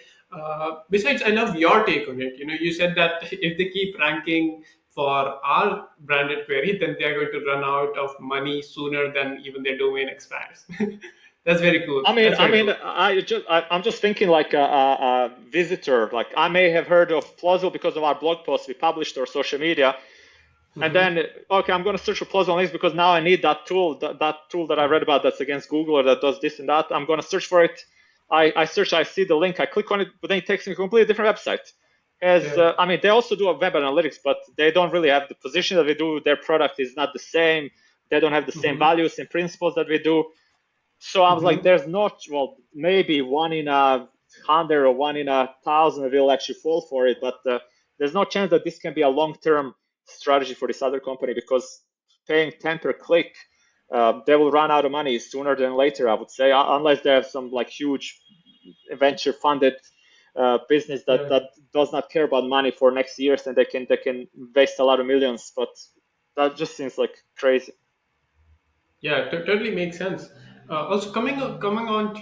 Besides, I love your take on it. You said that if they keep ranking for our branded query, then they are going to run out of money sooner than even their domain expires. That's very cool. That's I very mean, cool. I'm just thinking like a visitor. Like I may have heard of Plausible because of our blog post we published or social media, and Hmm. then okay, I'm going to search for Plausible Analytics because now I need that tool, that tool that I read about that's against Google or that does this and that. I'm going to search for it. I search, I see the link, I click on it, but then it takes me to a completely different website. As Yeah. I mean, they also do a web analytics, but they don't really have the position that we do. Their product is not the same. They don't have the same Hmm. values and principles that we do. So I was like, Hmm. there's not, well, maybe 1 in 100 or 1 in 1,000 will actually fall for it, but there's no chance that this can be a long-term strategy for this other company, because paying 10 per click, they will run out of money sooner than later, I would say, unless they have some like huge venture-funded business that Yeah. does not care about money for next years, and they can waste a lot of millions. But that just seems like crazy. Yeah, totally makes sense. Also, coming on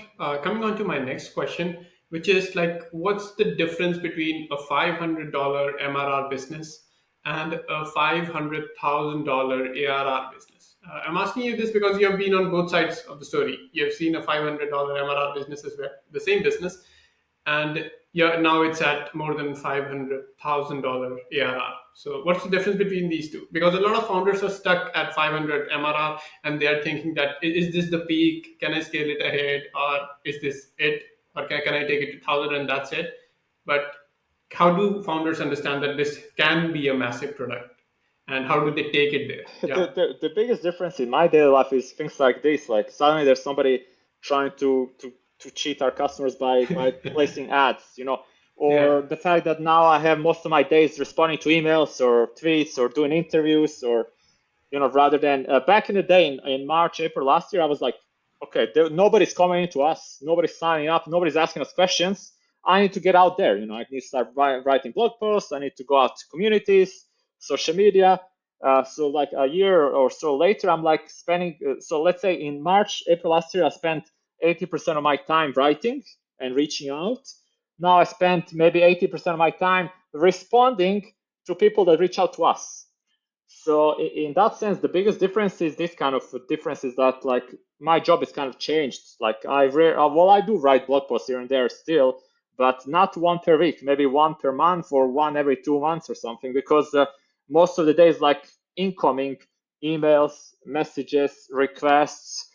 to my next question, which is like, what's the difference between a $500 MRR business and a $500,000 ARR business? I'm asking you this because you have been on both sides of the story. You have seen a $500 MRR business as well, the same business, and yeah, now it's at more than $500,000 ARR. So what's the difference between these two? Because a lot of founders are stuck at 500 MRR and they are thinking that, is this the peak? Can I scale it ahead, or is this it, or can I take it to 1,000 and that's it? But how do founders understand that this can be a massive product, and how do they take it there? Yeah. The biggest difference in my daily life is things like this. Like suddenly there's somebody trying to cheat our customers by placing ads, Yeah. or the fact that now I have most of my days responding to emails or tweets or doing interviews, or rather than back in the day in March, April last year, I was like, okay, nobody's coming to us, nobody's signing up, nobody's asking us questions. I need to get out there. I need to start writing blog posts. I need to go out to communities, social media. So like a year or so later, I'm like spending. So let's say in March, April last year, I spent 80% of my time writing and reaching out. Now I spent maybe 80% of my time responding to people that reach out to us. So in that sense, the biggest difference is this kind of difference is that like my job is kind of changed. Like I do write blog posts here and there still, but not one per week, maybe one per month or one every 2 months or something, because most of the days like incoming emails, messages, requests,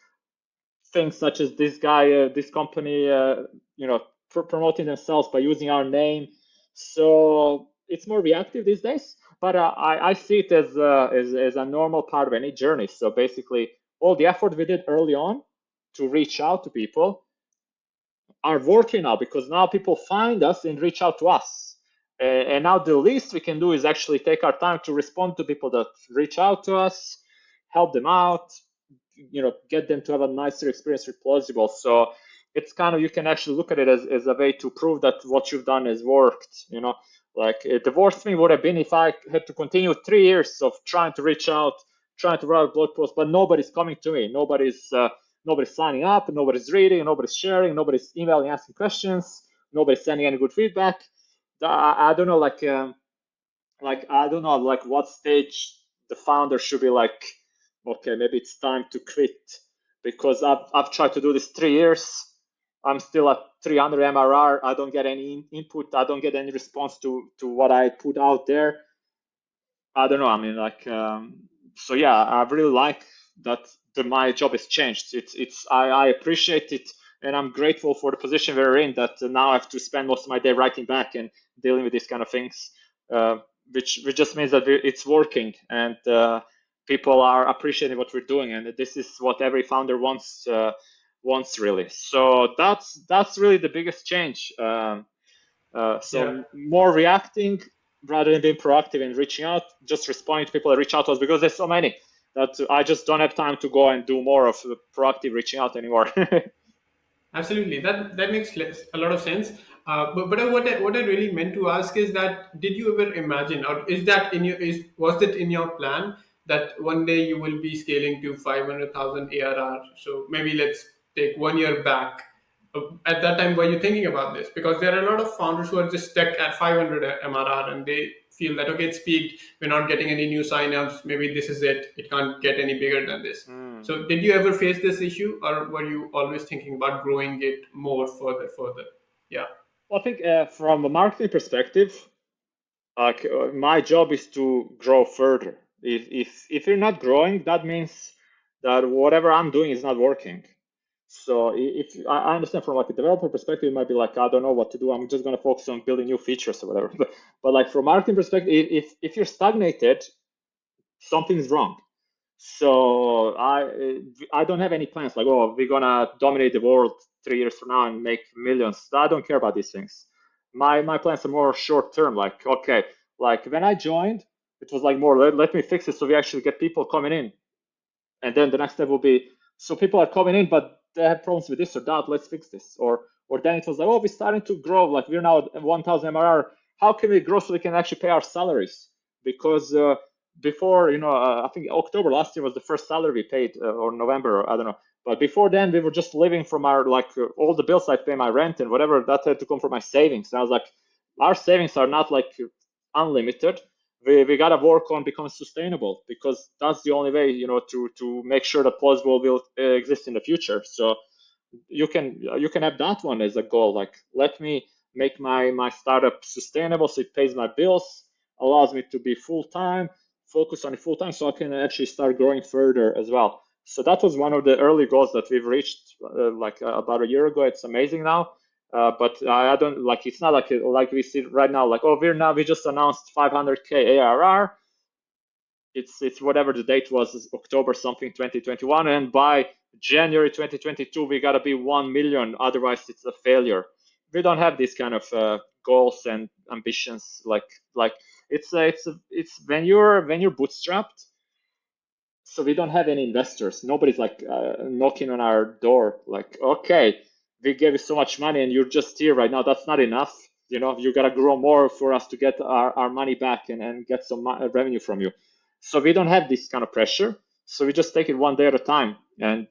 things such as this guy, this company, promoting themselves by using our name. So it's more reactive these days, but I see it as a normal part of any journey. So basically, all the effort we did early on to reach out to people are working now, because now people find us and reach out to us. And now the least we can do is actually take our time to respond to people that reach out to us, help them out, get them to have a nicer experience with Plausible. So it's kind of, you can actually look at it as a way to prove that what you've done has worked. Like the worst thing would have been if I had to continue 3 years of trying to reach out, trying to write blog posts, but nobody's coming to me. Nobody's signing up, nobody's reading, nobody's sharing, nobody's emailing, asking questions, nobody's sending any good feedback. I don't know, like I don't know, like what stage the founder should be like, okay, maybe it's time to quit, because I've tried to do this 3 years. I'm still at 300 MRR. I don't get any input. I don't get any response to what I put out there. I don't know. I mean, like, so yeah, I really like that my job has changed. I appreciate it, and I'm grateful for the position we're in. That now I have to spend most of my day writing back and dealing with these kind of things, uh, which just means that it's working, and people are appreciating what we're doing, and this is what every founder wants really. So that's really the biggest change. Yeah. So more reacting rather than being proactive and reaching out, just responding to people that reach out to us, because there's so many that I just don't have time to go and do more of the proactive reaching out anymore. Absolutely, that makes a lot of sense. But what I really meant to ask is that did you ever imagine, or is that in your is was it in your plan that one day you will be scaling to 500,000 ARR? So maybe let's take 1 year back. At that time, were you thinking about this? Because there are a lot of founders who are just stuck at 500 MRR and they feel that okay, it's peaked. We're not getting any new signups. Maybe this is it. It can't get any bigger than this. Mm. So, did you ever face this issue, or were you always thinking about growing it more further? Yeah. Well, I think from a marketing perspective, my job is to grow further. If you're not growing, that means that whatever I'm doing is not working. So if I understand from like a developer perspective, it might be like I don't know what to do. I'm just going to focus on building new features or whatever. But like from marketing perspective, if you're stagnated, something's wrong. So I don't have any plans like, oh, we're gonna dominate the world 3 years from now and make millions. I don't care about these things. My plans are more short term. Like, okay, like when I joined, it was like more let me fix it so we actually get people coming in. And then the next step will be, so people are coming in, but they have problems with this or that. Let's fix this. Or then it was like, oh, we're starting to grow. Like we're now at 1,000 MRR. How can we grow so we can actually pay our salaries? Because before, I think October last year was the first salary we paid, or November, or I don't know. But before then, we were just living from our all the bills I pay, my rent and whatever that had to come from my savings. And I was like, our savings are not like unlimited. We gotta work on becoming sustainable because that's the only way, to make sure that Plausible will exist in the future. So you can have that one as a goal. Like, let me make my startup sustainable so it pays my bills, allows me to be full time, focus on it full time, so I can actually start growing further as well. So that was one of the early goals that we've reached about a year ago. It's amazing now. But I don't like, it's not like we see right now, like, oh, we just announced 500K ARR. It's whatever the date was, October something 2021, and by January 2022 we gotta be 1 million, otherwise it's a failure. We don't have these kind of goals and ambitions. Like it's when you're bootstrapped, so we don't have any investors. Nobody's like knocking on our door like, okay, we gave you so much money and you're just here right now. That's not enough. You got to grow more for us to get our money back and get some revenue from you. So we don't have this kind of pressure. So we just take it one day at a time. And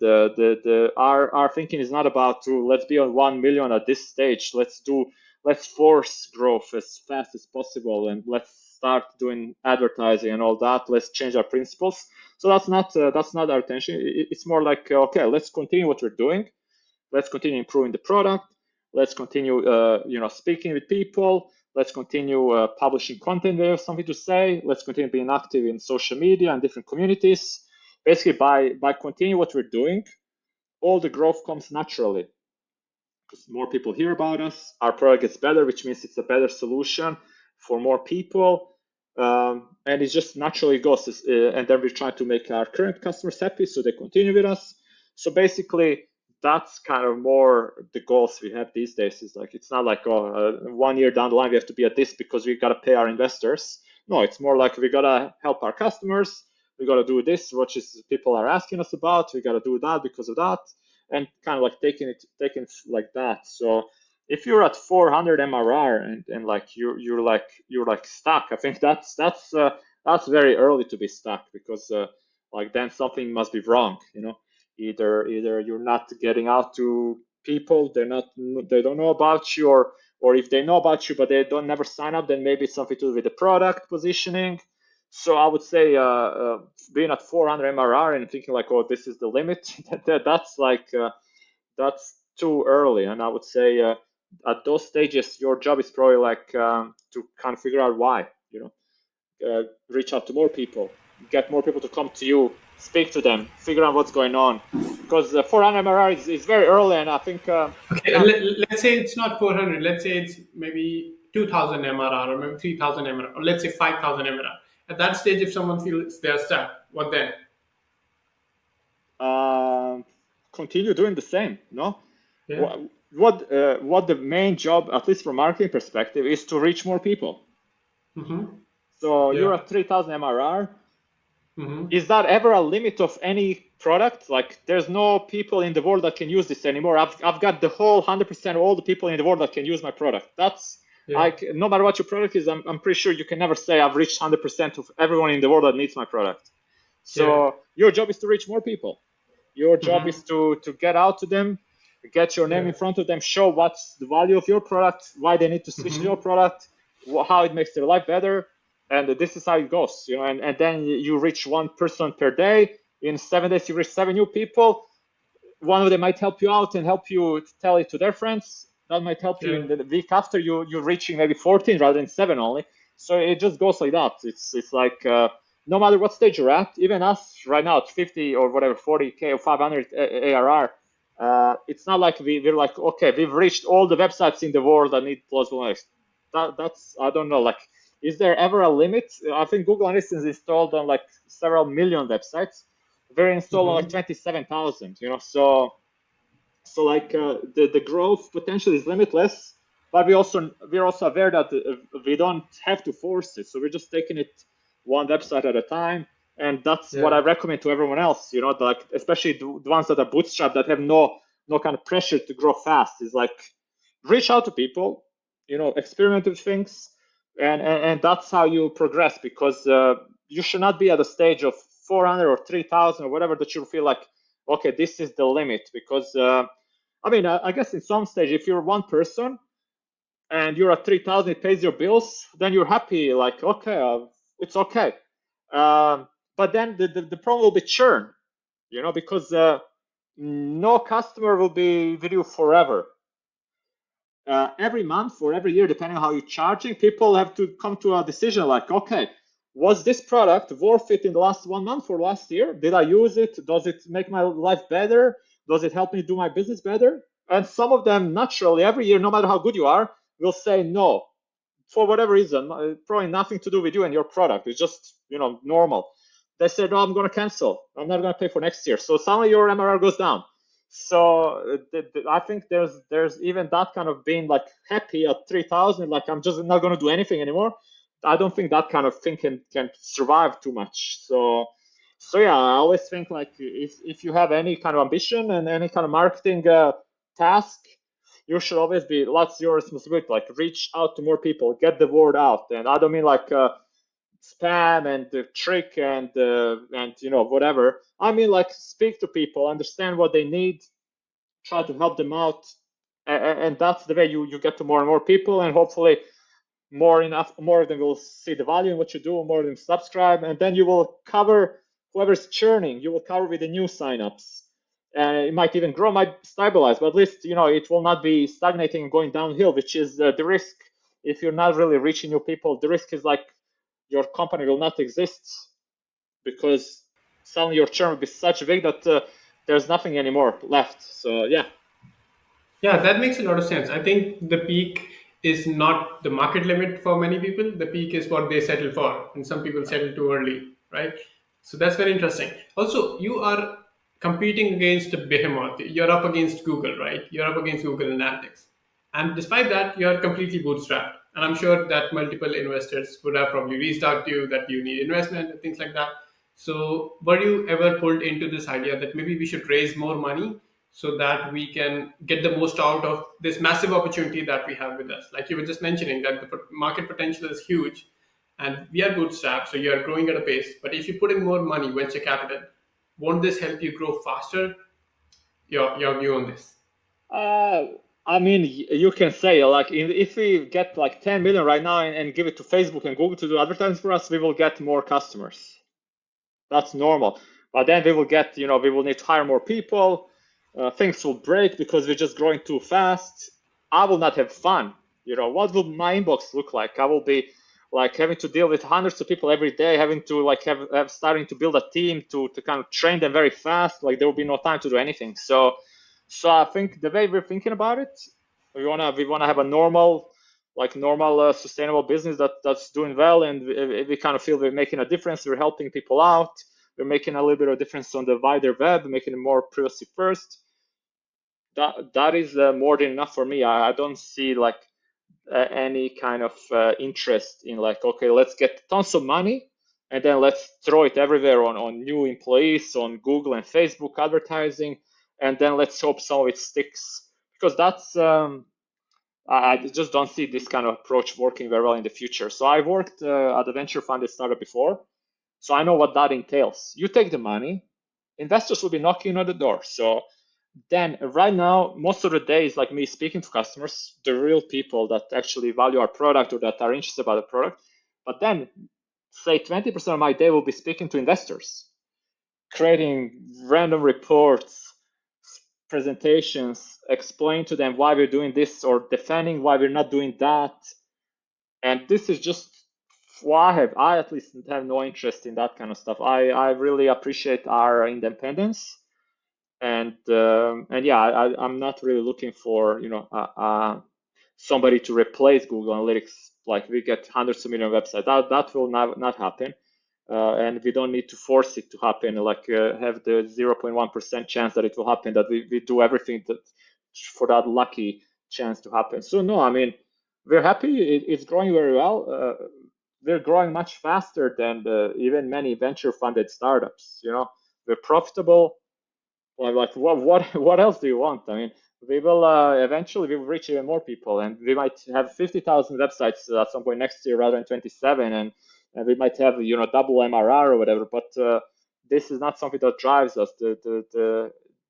our thinking is not about to let's be on 1 million at this stage. Let's force growth as fast as possible and let's start doing advertising and all that. Let's change our principles. So that's not our intention. It's more like, okay, let's continue what we're doing. Let's continue improving the product. Let's continue speaking with people. Let's continue publishing content where you have something to say. Let's continue being active in social media and different communities. Basically, by continuing what we're doing, all the growth comes naturally because more people hear about us. Our product gets better, which means it's a better solution for more people. And it just naturally goes. And then we try to make our current customers happy so they continue with us. So basically, that's kind of more the goals we have these days. Is like, it's not like, oh, 1 year down the line we have to be at this because we got to pay our investors. No, it's more like we got to help our customers. We got to do this, which is people are asking us about. We got to do that because of that, and kind of like taking it like that. So if you're at 400 MRR and like you're stuck, I think that's very early to be stuck because like then something must be wrong. Either you're not getting out to people, they don't know about you, or if they know about you but they don't never sign up, then maybe it's something to do with the product positioning. So I would say being at 400 MRR and thinking like, oh, this is the limit, that's too early. And I would say at those stages, your job is probably like to kind of figure out why. Reach out to more people, get more people to come to you, speak to them, figure out what's going on. Because 400 MRR is very early, and I think Okay. not. Let's say it's not 400. Let's say it's maybe 2,000 MRR or maybe 3,000 MRR, or let's say 5,000 MRR. At that stage, if someone feels they're stuck, what then? uh, Continue doing the same. No, Yeah. what the main job, at least from marketing perspective, is to reach more people. Mm-hmm. So you're Yeah. at 3,000 MRR. Mm-hmm. Is that ever a limit of any product, like there's no people in the world that can use this anymore. I've got the whole 100% of all the people in the world that can use my product. That's Yeah. like, no matter what your product is, I'm pretty sure you can never say I've reached 100% of everyone in the world that needs my product. Yeah. So your job is to reach more people. Your job Mm-hmm. is to get out to them, get your name Yeah. in front of them, show what's the value of your product, why they need to switch to Mm-hmm. your product, how it makes their life better, and this is how it goes. And then you reach one person per day. In 7 days, you reach seven new people. One of them might help you out and help you tell it to their friends. That might help you Yeah. in the week after you're reaching maybe 14 rather than seven only. So it just goes like that. It's like no matter what stage you're at, even us right now at 50 or whatever 40k or 500 ARR, it's not like we're like, okay, we've reached all the websites in the world that need plausible analytics. That's, I don't know, like, is there ever a limit? I think Google Analytics is installed on like several million websites. We're installed on like Mm-hmm. 27,000. So like the growth potential is limitless, but we're also aware that we don't have to force it. So we're just taking it one website at a time, and that's what I Yeah. recommend to everyone else. Like especially the ones that are bootstrapped that have no kind of pressure to grow fast. Is like reach out to people, experiment with things, and that's how you progress, because you should not be at a stage of 400 or 3,000 or whatever that you feel like, okay, this is the limit. Because I mean, I guess in some stage, if you're one person and you're at 3,000, it pays your bills, then you're happy, like, okay, it's okay. But then the problem will be churn, because no customer will be with you forever. Every month or every year, depending on how you're charging, people have to come to a decision like, okay, was this product worth it in the last 1 month or last year? Did I use it? Does it make my life better? Does it help me do my business better? And some of them, naturally, every year, no matter how good you are, will say no for whatever reason, probably nothing to do with you and your product. It's just normal. They said, "No, I'm going to cancel. I'm not going to pay for next year." So suddenly your MRR goes down. So I think there's even that kind of being like happy at 3,000, like I'm just not going to do anything anymore. I don't think that kind of thing can survive too much. So yeah, I always think like if you have any kind of ambition and any kind of marketing task, you should always be, that's your responsibility, like reach out to more people, get the word out. And I don't mean like spam and the trick and whatever. I mean like speak to people, understand what they need, try to help them out. And that's the way you get to more and more people, and hopefully more of them will see the value in what you do, more of them subscribe, and then you will cover whoever's churning, you will cover with the new signups. It might even grow, might stabilize, but at least it will not be stagnating and going downhill, which is the risk. If you're not really reaching new people, the risk is like your company will not exist, because suddenly your churn will be such big that there's nothing anymore left. So yeah. Yeah, that makes a lot of sense. I think the peak is not the market limit for many people. The peak is what they settle for, and some people settle too early, right? So that's very interesting. Also, you are competing against a behemoth. You're up against Google, right? You're up against Google Analytics. And despite that, you are completely bootstrapped. And I'm sure that multiple investors would have probably reached out to you that you need investment and things like that. So, were you ever pulled into this idea that maybe we should raise more money so that we can get the most out of this massive opportunity that we have with us? Like you were just mentioning, that the market potential is huge and we are bootstrapped, so you are growing at a pace. But if you put in more money, venture capital, won't this help you grow faster? Your view on this? Uh, I mean, you can say like if we get like 10 million right now and give it to Facebook and Google to do advertising for us, we will get more customers. That's normal. But then we will get, we will need to hire more people. Things will break because we're just growing too fast. I will not have fun. What will my inbox look like? I will be like having to deal with hundreds of people every day, having to like have starting to build a team to kind of train them very fast. Like there will be no time to do anything. So I think the way we're thinking about it, we wanna have a normal sustainable business that's doing well, and we kind of feel we're making a difference. We're helping people out. We're making a little bit of difference on the wider web, making it more privacy first. That is more than enough for me. I don't see like any kind of interest in like, okay, let's get tons of money and then let's throw it everywhere on new employees, on Google and Facebook advertising, and then let's hope some of it sticks. Because that's I just don't see this kind of approach working very well in the future. So I worked at a venture funded startup before, so I know what that entails. You take the money, investors will be knocking on the door. So then right now, most of the day is like me speaking to customers, the real people that actually value our product or that are interested about the product. But then say 20% of my day will be speaking to investors, creating random reports, presentations, explain to them why we're doing this or defending why we're not doing that. And this is just why I at least have no interest in that kind of stuff. I really appreciate our independence, and yeah, I'm not really looking for somebody to replace Google Analytics. Like we get hundreds of million websites, that will not happen, and we don't need to force it to happen. Like have the 0.1% chance that it will happen. That we do everything that for that lucky chance to happen. So no, I mean we're happy. It's growing very well. We're growing much faster than even many venture funded startups. We're profitable. Well, like what else do you want? I mean, we will eventually we will reach even more people, and we might have 50,000 websites at some point next year rather than 27, and we might have double MRR or whatever. But this is not something that drives us.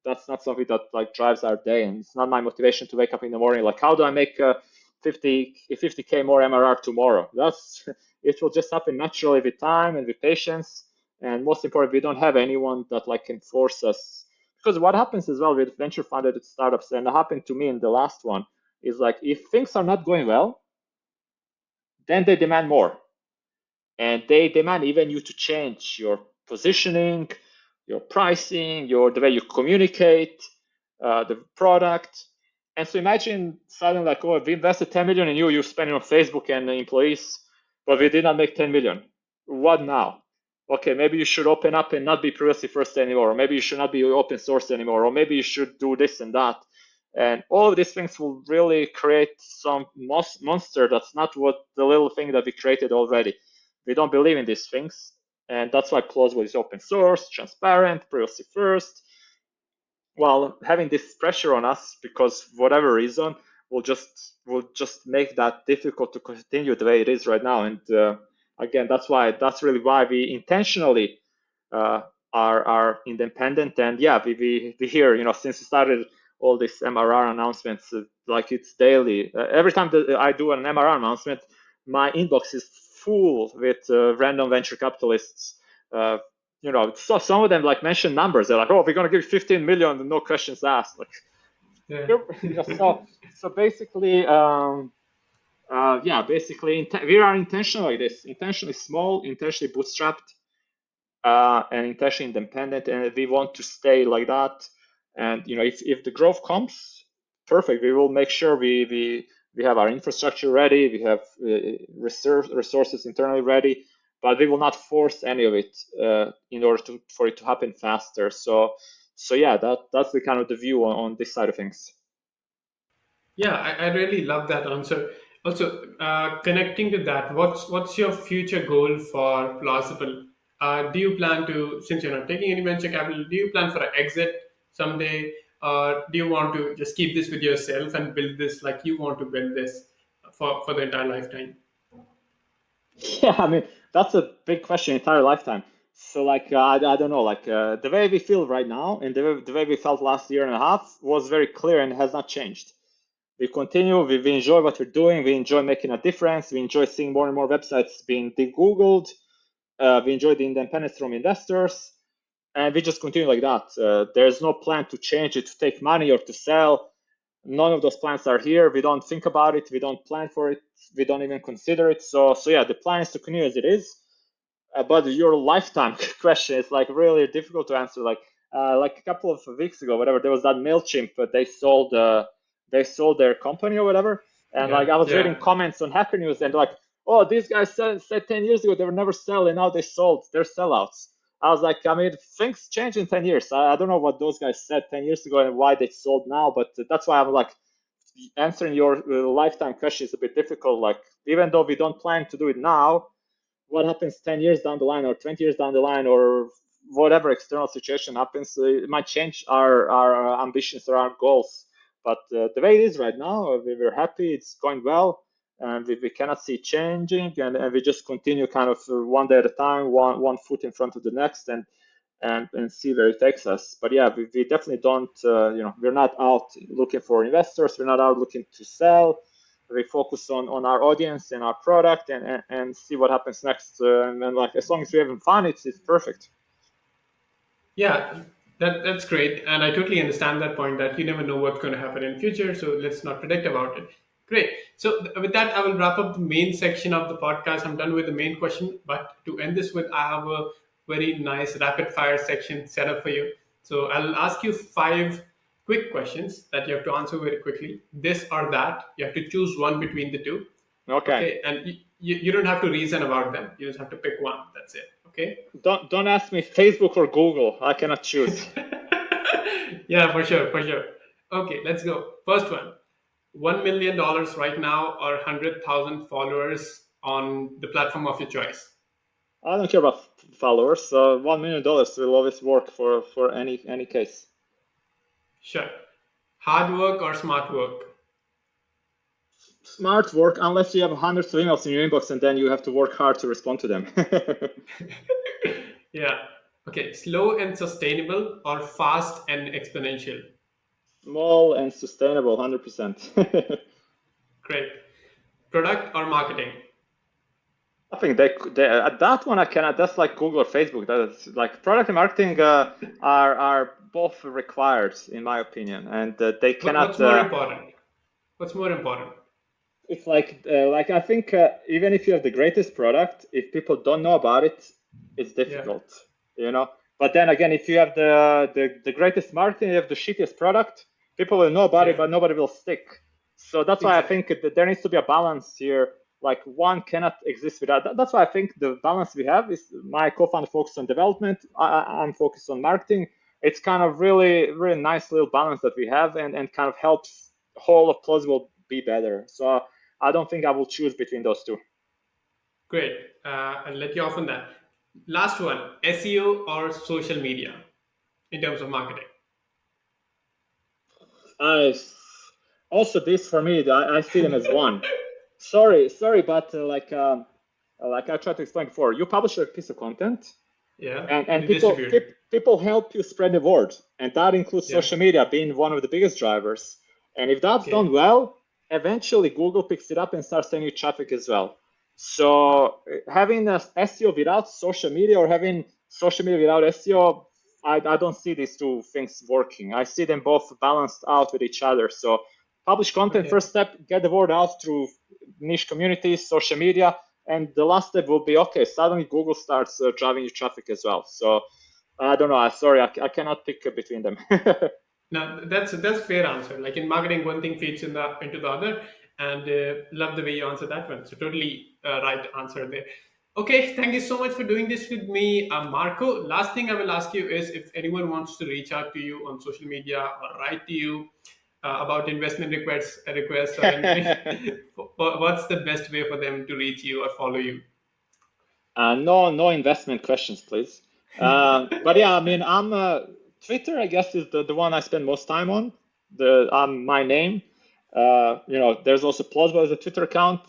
That's not something that like drives our day, and it's not my motivation to wake up in the morning like how do I make 50k more MRR tomorrow. That's it will just happen naturally with time and with patience, and most important, we don't have anyone that like can force us. Because what happens as well with venture funded startups, and it happened to me in the last one, is like if things are not going well, then they demand more. And they demand even you to change your positioning, your pricing, the way you communicate, the product. And so imagine suddenly like, oh, we invested 10 million in you, you're spending on Facebook and employees, but we did not make 10 million. What now? Okay, maybe you should open up and not be privacy first anymore, or maybe you should not be open source anymore, or maybe you should do this and that. And all of these things will really create some monster that's not what the little thing that we created already. We don't believe in these things, and that's why Plausible is open source, transparent, privacy first. While having this pressure on us because for whatever reason will just make that difficult to continue the way it is right now. And again, that's really why we intentionally uh, are independent. And yeah, we hear since we started all these MRR announcements, like it's daily. Every time that I do an MRR announcement, my inbox is full with random venture capitalists. So some of them like mention numbers. They're like, "Oh, we're gonna give 15 million, no questions asked." Like, Yeah. so basically, yeah, basically, we are intentional like this, intentionally small, intentionally bootstrapped, and intentionally independent, and we want to stay like that. And if the growth comes, perfect. We will make sure we have our infrastructure ready, we have resources internally ready, but we will not force any of it in order for it to happen faster. So yeah, that's the kind of the view on this side of things. Yeah, I really love that answer. Also, connecting to that, what's your future goal for Plausible? Do you plan to, since you're not taking any venture capital, do you plan for an exit someday, or do you want to just keep this with yourself and build this like you want to build this for the entire lifetime? Yeah, I mean that's a big question. Entire lifetime. So like I don't know, like the way we feel right now and the way we felt last year and a half was very clear and has not changed. We continue, we enjoy what we're doing, we enjoy making a difference, we enjoy seeing more and more websites being de-googled, we enjoy the independence from investors, and we just continue like that. There's no plan to change it, to take money or to sell. None of those plans are here. We don't think about it, we don't plan for it, we don't even consider it. So yeah, the plan is to continue as it is. But your lifetime question is like really difficult to answer. Like a couple of weeks ago, whatever, there was that Mailchimp, but they sold their company or whatever. And like Yeah, I was reading yeah, comments on Hacker News, and like, oh, these guys said 10 years ago they would never sell, and now they sold. They're sellouts. I was like, I mean, things change in 10 years. I don't know what those guys said 10 years ago and why they sold now, but that's why I'm like, answering your lifetime question is a bit difficult. Like, even though we don't plan to do it now, what happens 10 years down the line or 20 years down the line or whatever external situation happens, it might change our ambitions or our goals. But the way it is right now, we're happy, it's going well, and we cannot see it changing, and we just continue kind of one day at a time, one foot in front of the next, and see where it takes us. But yeah, we definitely don't, we're not out looking for investors, we're not out looking to sell. We focus on our audience and our product and see what happens next. And then, like, as long as we're having fun, it's perfect. Yeah, that's great, and I totally understand that point that you never know what's going to happen in future. So let's not predict about it. Great. So with that, I will wrap up the main section of the podcast. I'm done with the main question, but to end this with, I have a very nice rapid fire section set up for you. So I'll ask you five quick questions that you have to answer very quickly. This or that. You have to choose one between the two. Okay. Okay, and you don't have to reason about them. You just have to pick one. That's it. Okay. Don't ask me Facebook or Google. I cannot choose. Yeah, for sure, for sure. Okay, let's go. First one. $1 million right now or 100,000 followers on the platform of your choice. I don't care about followers. So $1 million will always work for any case. Sure. Hard work or smart work? Smart work, unless you have hundreds of emails in your inbox and then you have to work hard to respond to them. Yeah. Okay. Slow and sustainable or fast and exponential? Small and sustainable, 100%. Great. Product or marketing? I think that one I cannot. That's like Google or Facebook. That's like product and marketing are both required in my opinion, and they cannot. What's more important? What's more important? It's like I think even if you have the greatest product, if people don't know about it, it's Yeah. difficult, you know. But then again, if you have the greatest marketing, you have the shittiest product, people will know about it, Yeah. but nobody will stick. So that's why I Exactly. think that there needs to be a balance here. Like one cannot exist without that. That's why I think the balance we have is my co-founder focused on development. I'm focused on marketing. It's kind of really nice little balance that we have, and kind of helps whole of Plausible be better. So I don't think I will choose between those two. Great. I'll let you off on that. Last one, SEO or social media in terms of marketing? I also this for me, I see them as one. Sorry, but like I tried to explain before, you publish a piece of content, Yeah. And and you distribute it. people help you spread the word, and that includes Yeah. social media being one of the biggest drivers. And if that's done Okay. well, eventually Google picks it up and starts sending you traffic as well. So having a SEO without social media or having social media without SEO, I don't see these two things working. I see them both balanced out with each other. So publish content, Okay. first step, get the word out through niche communities, social media, and the last step will be okay. Suddenly Google starts driving you traffic as well. So I don't know. Sorry, I cannot pick between them. Now that's fair answer. Like in marketing, one thing feeds into the other, and love the way you answer that one. So totally right answer there. Okay, thank you so much for doing this with me, Marco. Last thing I will ask you is if anyone wants to reach out to you on social media or write to you about investment requests or anything, what's the best way for them to reach you or follow you? No investment questions, please. But yeah, I mean, I'm Twitter. I guess is the one I spend most time on. My name. There's also Plausible as a Twitter account.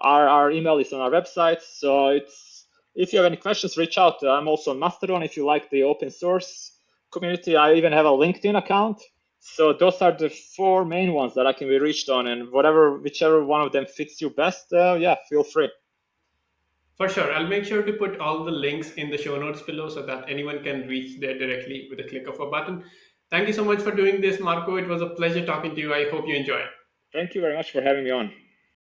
Our email is on our website. So it's if you have any questions, reach out. I'm also on Mastodon if you like the open source community. I even have a LinkedIn account. So those are the four main ones that I can be reached on, and whichever one of them fits you best, yeah, feel free. For sure. I'll make sure to put all the links in the show notes below so that anyone can reach there directly with a click of a button. Thank you so much for doing this, Marco. It was a pleasure talking to you. I hope you enjoyed. Thank you very much for having me on.